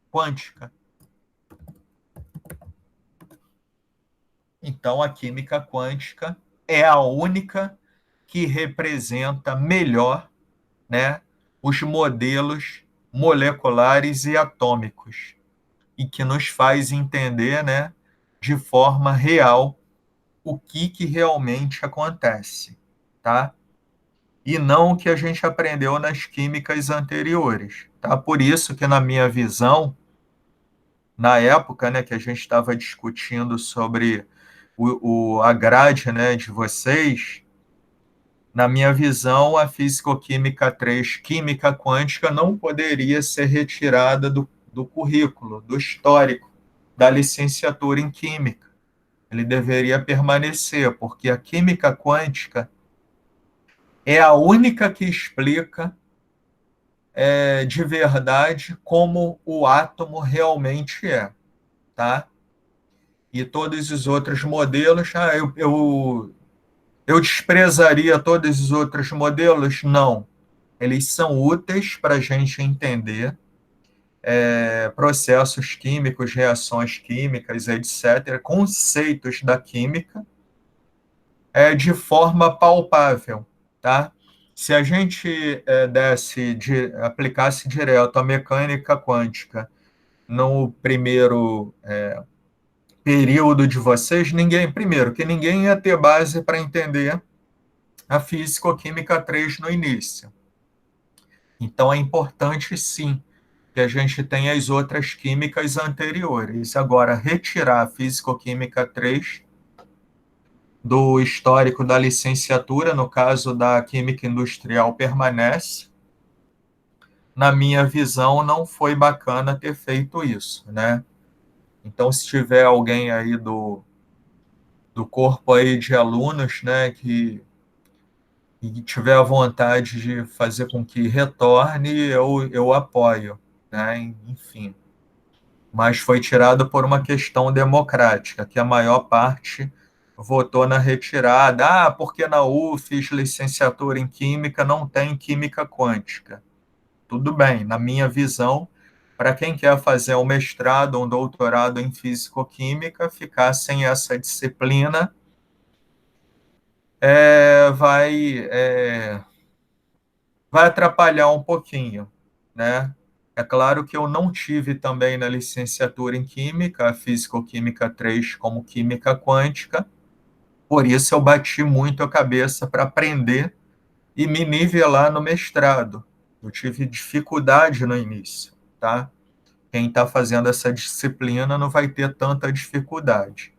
quântica. Então, a química quântica é a única que representa melhor, né, os modelos moleculares e atômicos e que nos faz entender, né, de forma real o que realmente acontece, tá? E não o que a gente aprendeu nas químicas anteriores, tá? Por isso que na minha visão, na época, né, que a gente estava discutindo sobre a grade, né, de vocês, na minha visão, a Físico-Química 3, Química Quântica, não poderia ser retirada do currículo, do histórico, da licenciatura em Química. Ele deveria permanecer, porque a Química Quântica é a única que explica de verdade como o átomo realmente é, tá? E todos os outros modelos, eu desprezaria todos os outros modelos? Não. Eles são úteis para a gente entender processos químicos, reações químicas, etc., conceitos da química de forma palpável, tá? Se a gente aplicasse direto a mecânica quântica no primeiro período de vocês, primeiro, que ninguém ia ter base para entender a físico-química 3 no início. Então, é importante, sim, que a gente tenha as outras químicas anteriores. Agora, retirar a Físico-Química 3 do histórico da licenciatura, no caso da Química Industrial, permanece. Na minha visão, não foi bacana ter feito isso, né? Então, se tiver alguém aí do corpo aí de alunos, né, que tiver a vontade de fazer com que retorne, eu apoio, né? Enfim. Mas foi tirado por uma questão democrática, que a maior parte votou na retirada. Ah, porque na UFES, licenciatura em Química, não tem Química Quântica. Tudo bem, na minha visão, para quem quer fazer um mestrado, um doutorado em Físico-Química, ficar sem essa disciplina vai atrapalhar um pouquinho, né? É claro que eu não tive também na licenciatura em Química, a Físico-Química 3 como Química Quântica, por isso eu bati muito a cabeça para aprender e me nivelar no mestrado. Eu tive dificuldade no início, tá? Quem está fazendo essa disciplina não vai ter tanta dificuldade,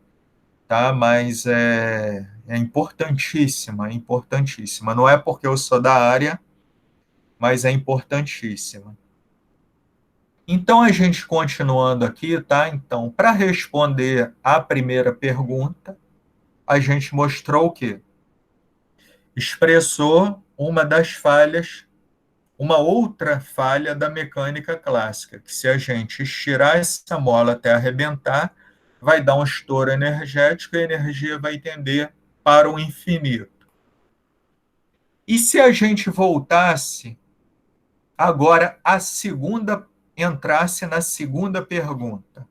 tá? Mas é importantíssima, é importantíssima. Não é porque eu sou da área, mas é importantíssima. Então, a gente continuando aqui, tá? Então, para responder à primeira pergunta, a gente mostrou o quê? Expressou uma das falhas, uma outra falha da mecânica clássica, que se a gente estirar essa mola até arrebentar, vai dar um estouro energético e a energia vai tender para o infinito. E se a gente voltasse agora a segunda, entrasse na segunda pergunta?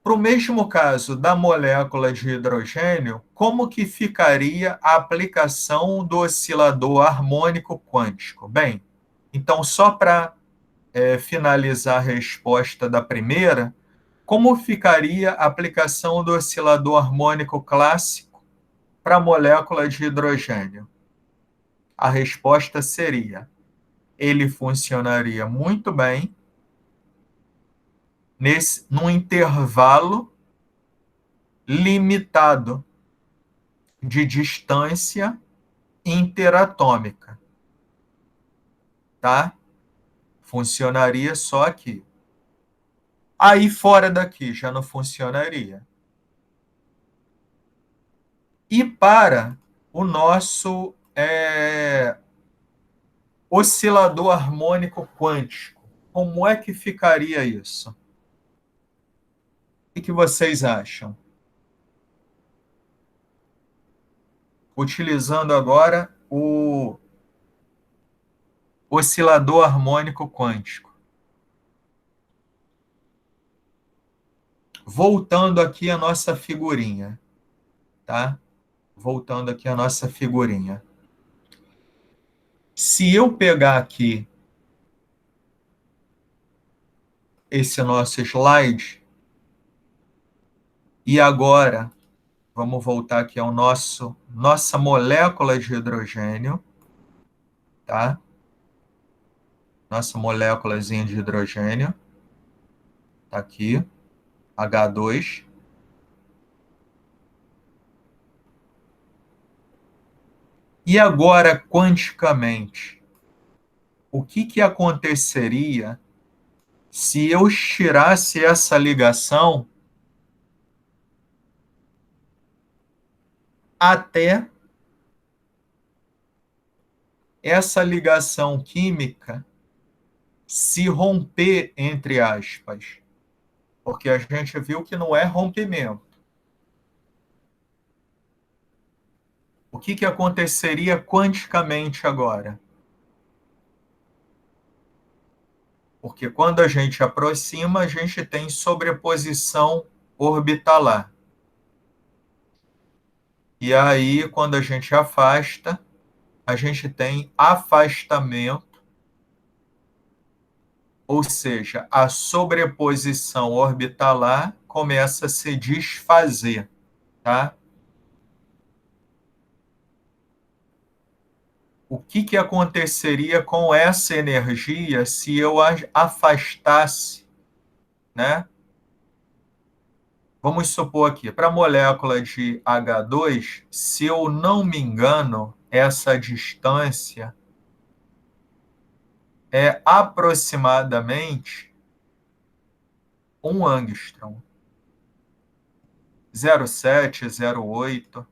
Para o mesmo caso da molécula de hidrogênio, como que ficaria a aplicação do oscilador harmônico quântico? Bem, então só para finalizar a resposta da primeira, como ficaria a aplicação do oscilador harmônico clássico para a molécula de hidrogênio? A resposta seria: ele funcionaria muito bem num intervalo limitado de distância interatômica, tá? Funcionaria só aqui. Aí fora daqui já não funcionaria. E para o nosso oscilador harmônico quântico, como é que ficaria isso? O que vocês acham? Utilizando agora o oscilador harmônico quântico. Voltando aqui a nossa figurinha, tá? Voltando aqui a nossa figurinha. Se eu pegar aqui esse nosso slide, e agora vamos voltar aqui ao nossa molécula de hidrogênio, tá? Nossa moléculazinha de hidrogênio, tá aqui, H2. E agora, quanticamente, o que aconteceria se eu tirasse essa ligação até essa ligação química se romper, entre aspas? Porque a gente viu que não é rompimento. O que aconteceria quanticamente agora? Porque quando a gente aproxima, a gente tem sobreposição orbitalar. E aí, quando a gente afasta, a gente tem afastamento, ou seja, a sobreposição orbitalar começa a se desfazer, tá? o que aconteceria com essa energia se eu a afastasse, né? Vamos supor aqui, para a molécula de H2, se eu não me engano, essa distância é aproximadamente 1 angstrom. 0,7, 0,8,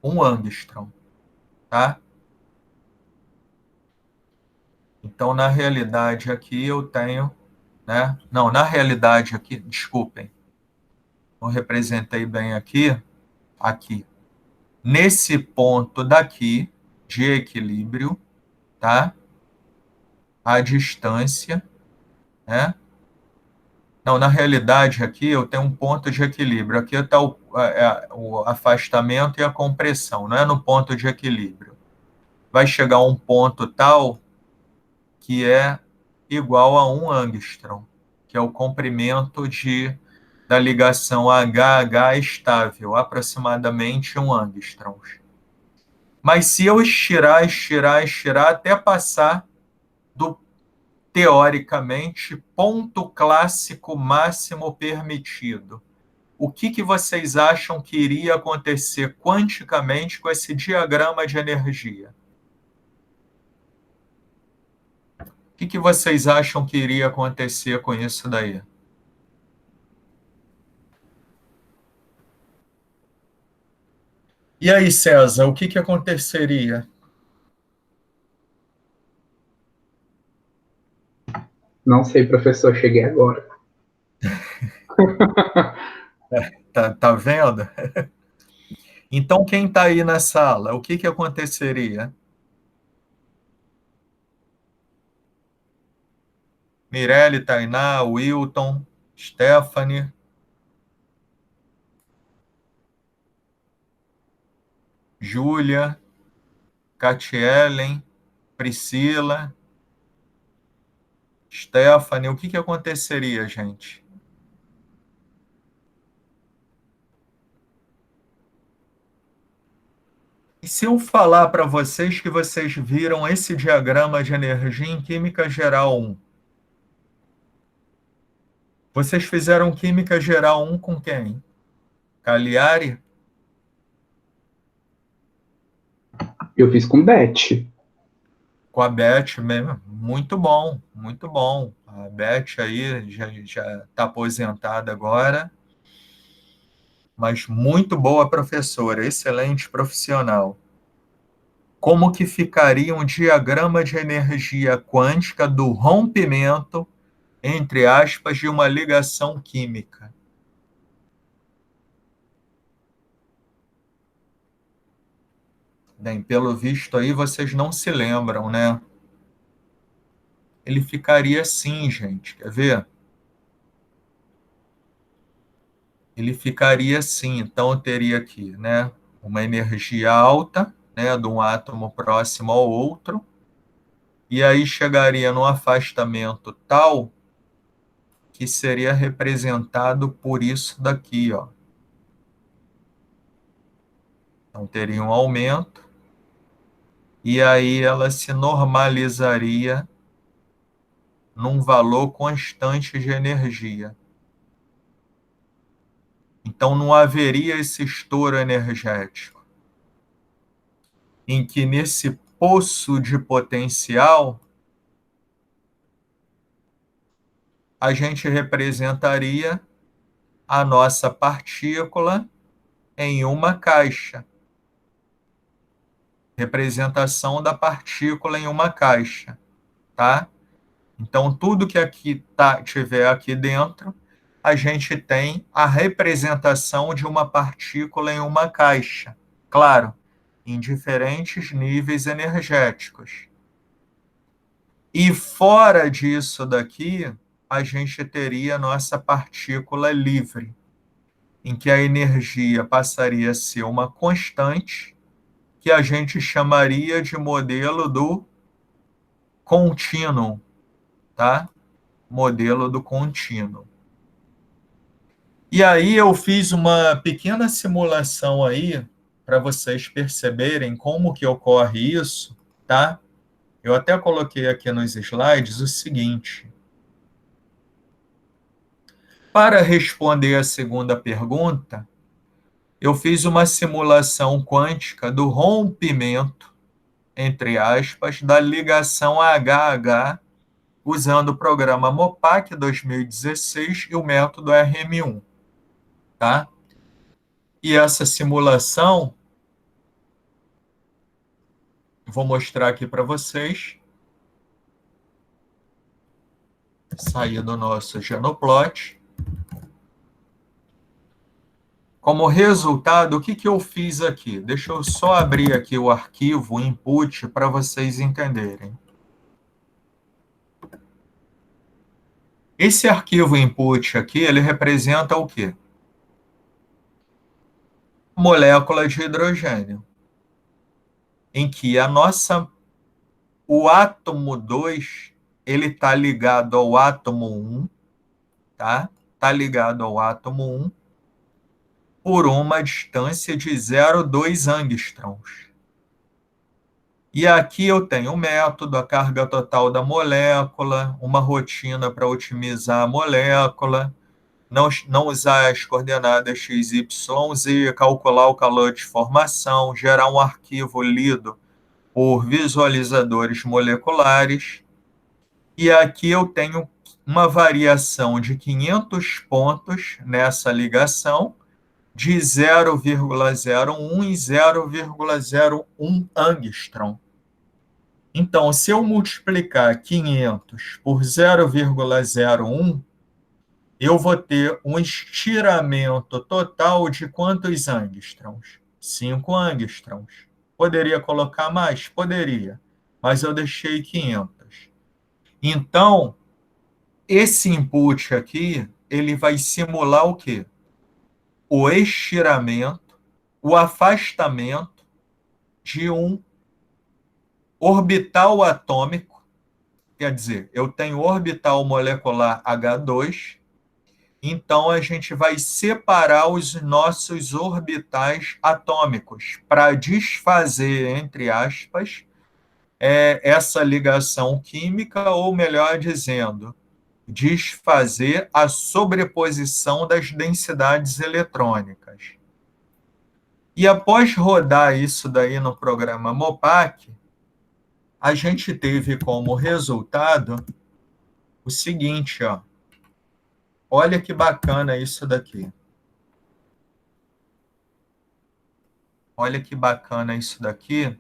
1 angstrom, tá? Então, na realidade aqui eu tenho, né? Não, na realidade aqui, desculpem, não representei bem aqui, aqui. Nesse ponto daqui de equilíbrio, tá? A distância, né? Não, na realidade aqui eu tenho um ponto de equilíbrio. Aqui está o afastamento e a compressão, não é no ponto de equilíbrio. Vai chegar a um ponto tal que é igual a 1 angstrom, que é o comprimento da ligação HH estável, aproximadamente 1 angstrom. Mas se eu estirar, estirar, estirar, até passar do, teoricamente, ponto clássico máximo permitido, o que vocês acham que iria acontecer quanticamente com esse diagrama de energia? O que vocês acham que iria acontecer com isso daí? E aí, César, o que aconteceria? Não sei, professor, cheguei agora. Tá vendo? Então, quem está aí na sala, o que aconteceria? Mirelle, Tainá, Wilton, Stephanie, Júlia, Catielen, Priscila, Stephanie, o que aconteceria, gente? E se eu falar para vocês que vocês viram esse diagrama de energia em Química Geral 1? Vocês fizeram Química Geral 1 com quem? Cagliari? Eu fiz com Beth. Com a Beth mesmo. Muito bom, muito bom. A Beth aí já está aposentada agora, mas muito boa professora, excelente profissional. Como que ficaria um diagrama de energia quântica do rompimento, entre aspas, de uma ligação química? Bem, pelo visto aí vocês não se lembram, né? Ele ficaria assim, gente, quer ver? Ele ficaria assim, então eu teria aqui, né, uma energia alta, né, de um átomo próximo ao outro, e aí chegaria no afastamento tal que seria representado por isso daqui, ó. Então teria um aumento, e aí ela se normalizaria num valor constante de energia. Então não haveria esse estouro energético, em que nesse poço de potencial a gente representaria a nossa partícula em uma caixa. Representação da partícula em uma caixa, tá? Então, tudo que aqui tiver aqui dentro, a gente tem a representação de uma partícula em uma caixa. Claro, em diferentes níveis energéticos. E fora disso daqui, a gente teria a nossa partícula livre, em que a energia passaria a ser uma constante, que a gente chamaria de modelo do contínuo, tá? Modelo do contínuo. E aí eu fiz uma pequena simulação aí para vocês perceberem como que ocorre isso, tá? Eu até coloquei aqui nos slides o seguinte. Para responder a segunda pergunta, eu fiz uma simulação quântica do rompimento, entre aspas, da ligação HH usando o programa MOPAC 2016 e o método RM1, tá? E essa simulação, vou mostrar aqui para vocês. Sair do nosso Genoplot. Como resultado, o que eu fiz aqui? Deixa eu só abrir aqui o arquivo input para vocês entenderem. Esse arquivo input aqui, ele representa o quê? Molécula de hidrogênio, em que o átomo 2, ele está ligado ao átomo 1, tá? Está ligado ao átomo 1 por uma distância de 0,2 angstroms. E aqui eu tenho o método, a carga total da molécula, uma rotina para otimizar a molécula, não usar as coordenadas x, y, z, calcular o calor de formação, gerar um arquivo lido por visualizadores moleculares. E aqui eu tenho uma variação de 500 pontos nessa ligação, de 0,01 e 0,01 angstrom. Então, se eu multiplicar 500 por 0,01, eu vou ter um estiramento total de quantos angstroms? 5 angstroms. Poderia colocar mais? Poderia, mas eu deixei 500. Então, esse input aqui, ele vai simular o quê? O estiramento, o afastamento de um orbital atômico, quer dizer, eu tenho orbital molecular H2, então a gente vai separar os nossos orbitais atômicos para desfazer, entre aspas, essa ligação química, ou melhor dizendo, desfazer a sobreposição das densidades eletrônicas. E após rodar isso daí no programa MOPAC, a gente teve como resultado o seguinte, ó. Olha que bacana isso daqui. Olha que bacana isso daqui.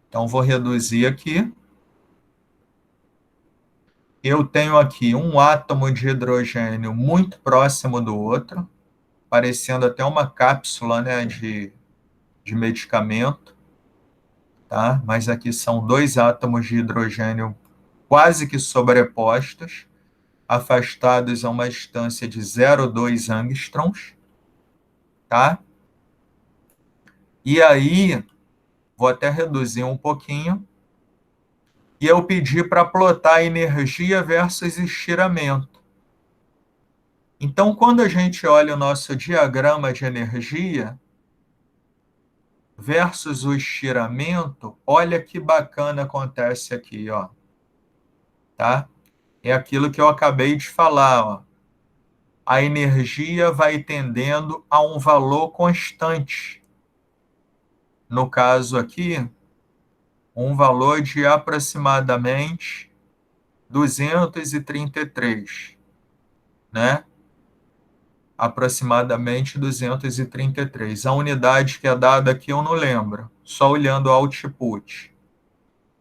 Então, vou reduzir aqui. Eu tenho aqui um átomo de hidrogênio muito próximo do outro, parecendo até uma cápsula, né, de medicamento, tá? Mas aqui são dois átomos de hidrogênio quase que sobrepostos, afastados a uma distância de 0,2 angstroms, tá? E aí, vou até reduzir um pouquinho, e eu pedi para plotar energia versus estiramento. Então, quando a gente olha o nosso diagrama de energia versus o estiramento, olha que bacana acontece aqui, ó. Tá? É aquilo que eu acabei de falar, ó. A energia vai tendendo a um valor constante. No caso aqui, um valor de aproximadamente 233, né? Aproximadamente 233. A unidade que é dada aqui eu não lembro, só olhando o output.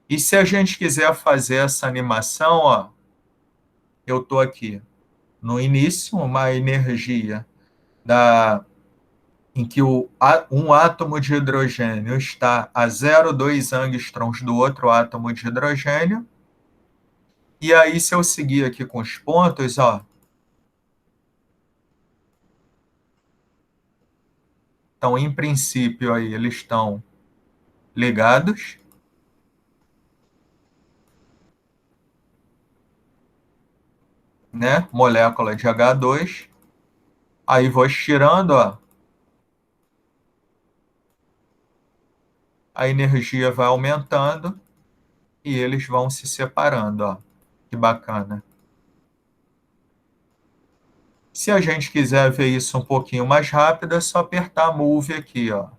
E se a gente quiser fazer essa animação, ó, eu estou aqui no início, uma energia em que um átomo de hidrogênio está a 0,2 angstroms do outro átomo de hidrogênio. E aí, se eu seguir aqui com os pontos, ó, então, em princípio, aí eles estão ligados. Né? Molécula de H2. Aí vou estirando, ó. a energia vai aumentando e eles vão se separando, ó. Que bacana. Se a gente quiser ver isso um pouquinho mais rápido, é só apertar a Move aqui, ó.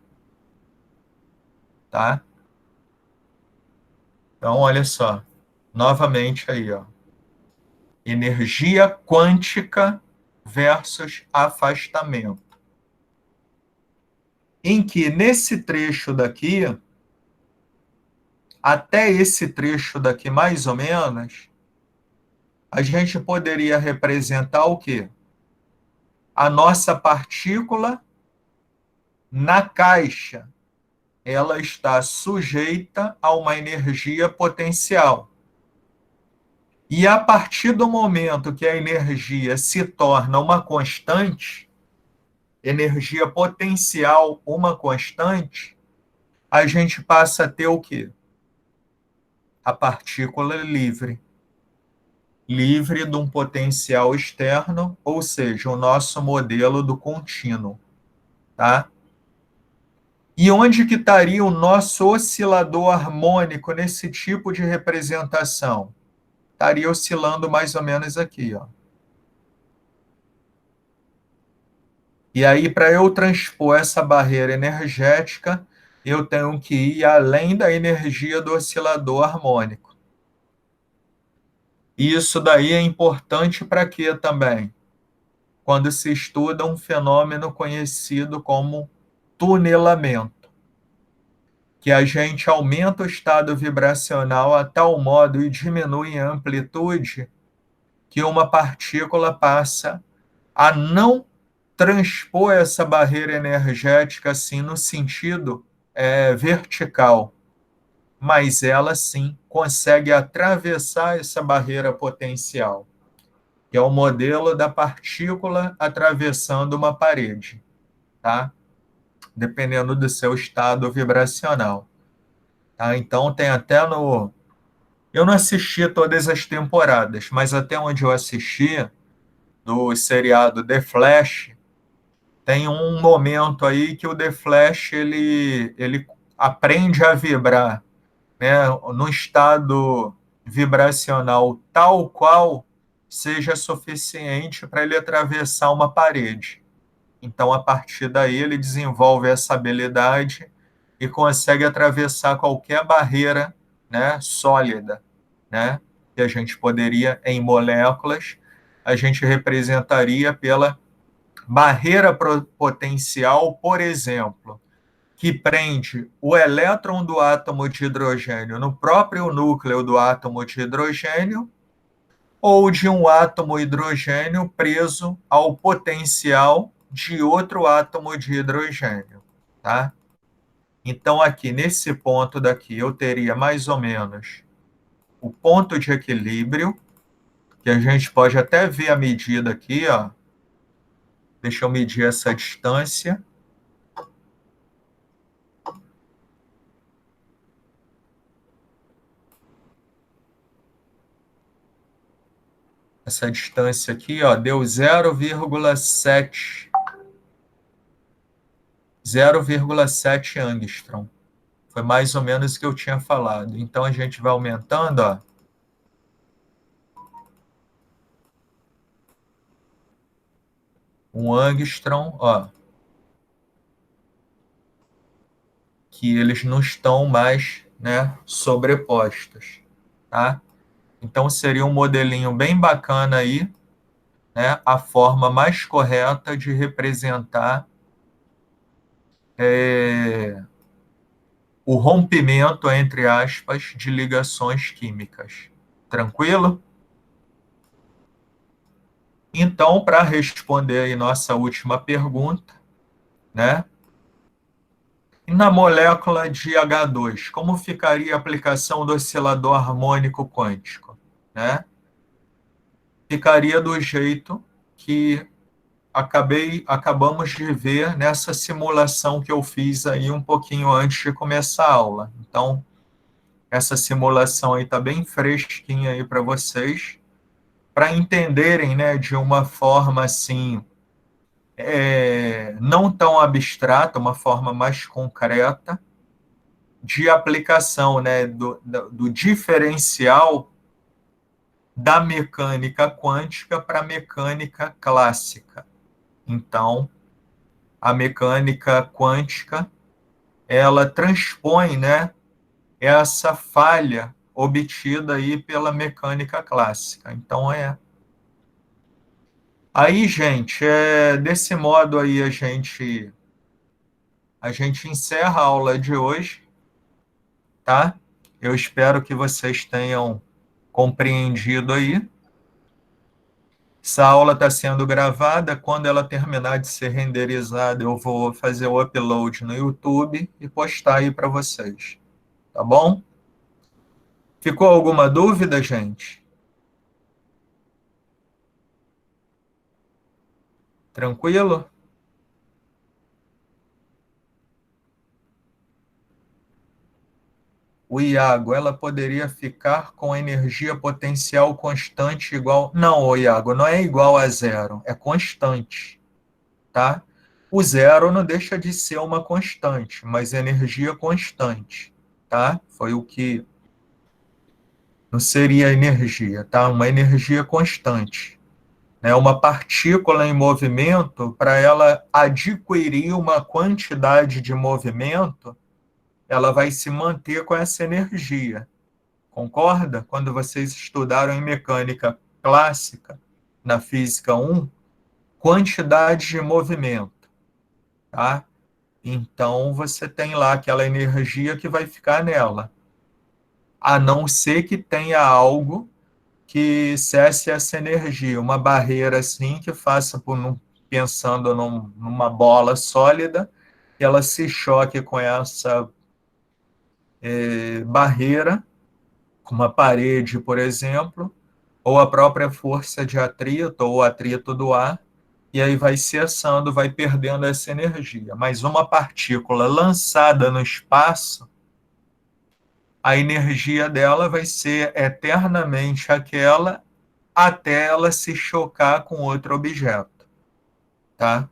Tá? Então, olha só. Novamente aí, ó. Energia quântica versus afastamento. Em que nesse trecho daqui, até esse trecho daqui mais ou menos, a gente poderia representar o quê? A nossa partícula na caixa, ela está sujeita a uma energia potencial. E a partir do momento que a energia se torna uma constante, energia potencial uma constante, a gente passa a ter o quê? A partícula livre. Livre de um potencial externo, ou seja, o nosso modelo do contínuo. Tá? E onde que estaria o nosso oscilador harmônico nesse tipo de representação? Estaria oscilando mais ou menos aqui, ó. E aí, para eu transpor essa barreira energética, eu tenho que ir além da energia do oscilador harmônico. E isso daí é importante para quê também? Quando se estuda um fenômeno conhecido como tunelamento, que a gente aumenta o estado vibracional a tal modo e diminui a amplitude que uma partícula passa a não transpor essa barreira energética assim no sentido vertical, mas ela sim consegue atravessar essa barreira potencial, que é o modelo da partícula atravessando uma parede, tá? Dependendo do seu estado vibracional. Tá? Então tem até no... Eu não assisti todas as temporadas, mas até onde eu assisti, do seriado The Flash, tem um momento aí que o The Flash ele aprende a vibrar, né, num estado vibracional tal qual seja suficiente para ele atravessar uma parede. Então, a partir daí, ele desenvolve essa habilidade e consegue atravessar qualquer barreira, né, sólida, né, que a gente poderia, em moléculas, a gente representaria pela barreira potencial, por exemplo, que prende o elétron do átomo de hidrogênio no próprio núcleo do átomo de hidrogênio, ou de um átomo hidrogênio preso ao potencial de outro átomo de hidrogênio, tá? Então, aqui, nesse ponto daqui, eu teria mais ou menos o ponto de equilíbrio, que a gente pode até ver a medida aqui, ó. Deixa eu medir essa distância. Essa distância aqui, ó, deu 0,7 angstrom. Foi mais ou menos o que eu tinha falado. Então, a gente vai aumentando, ó. Um angstrom, ó. Que eles não estão mais, né, sobrepostos, tá? Então, seria um modelinho bem bacana aí, né, a forma mais correta de representar o rompimento, entre aspas, de ligações químicas. Tranquilo? Então, para responder aí nossa última pergunta, né? Na molécula de H2, como ficaria a aplicação do oscilador harmônico quântico, né? Ficaria do jeito que acabamos de ver nessa simulação que eu fiz aí um pouquinho antes de começar a aula. Então, essa simulação aí está bem fresquinha aí para vocês, para entenderem, né, de uma forma assim, não tão abstrata, uma forma mais concreta de aplicação, né, do diferencial da mecânica quântica para a mecânica clássica. Então, a mecânica quântica, ela transpõe, né, essa falha obtida aí pela mecânica clássica. Então, Aí, gente, desse modo aí a gente encerra a aula de hoje, tá? Eu espero que vocês tenham compreendido aí. Essa aula está sendo gravada. Quando ela terminar de ser renderizada, eu vou fazer o upload no YouTube e postar aí para vocês. Tá bom? Ficou alguma dúvida, gente? Tranquilo? O Iago, ela poderia ficar com energia potencial constante igual. Não, o Iago, não é igual a zero, é constante, tá? O zero não deixa de ser uma constante, mas energia constante, tá? Foi o que não seria energia, tá? Uma energia constante, né? Uma partícula em movimento, para ela adquirir uma quantidade de movimento, ela vai se manter com essa energia. Concorda? Quando vocês estudaram em mecânica clássica, na física 1, quantidade de movimento, tá? Então você tem lá aquela energia que vai ficar nela, a não ser que tenha algo que cesse essa energia, uma barreira assim que faça pensando numa bola sólida, que ela se choque com essa barreira, com uma parede, por exemplo, ou a própria força de atrito, ou atrito do ar, e aí vai cessando, vai perdendo essa energia. Mas uma partícula lançada no espaço, a energia dela vai ser eternamente aquela até ela se chocar com outro objeto, tá?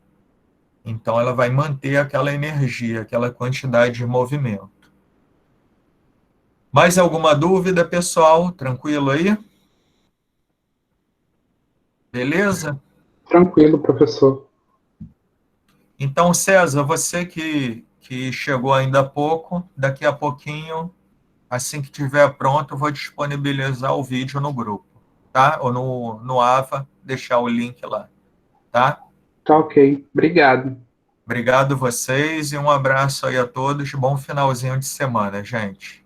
Então ela vai manter aquela energia, aquela quantidade de movimento. Mais alguma dúvida, pessoal? Tranquilo aí? Beleza? Tranquilo, professor. Então, César, você que chegou ainda há pouco, daqui a pouquinho, assim que estiver pronto, eu vou disponibilizar o vídeo no grupo, tá? Ou no AVA, deixar o link lá, tá? Tá ok. Obrigado. Obrigado vocês e um abraço aí a todos. Bom finalzinho de semana, gente.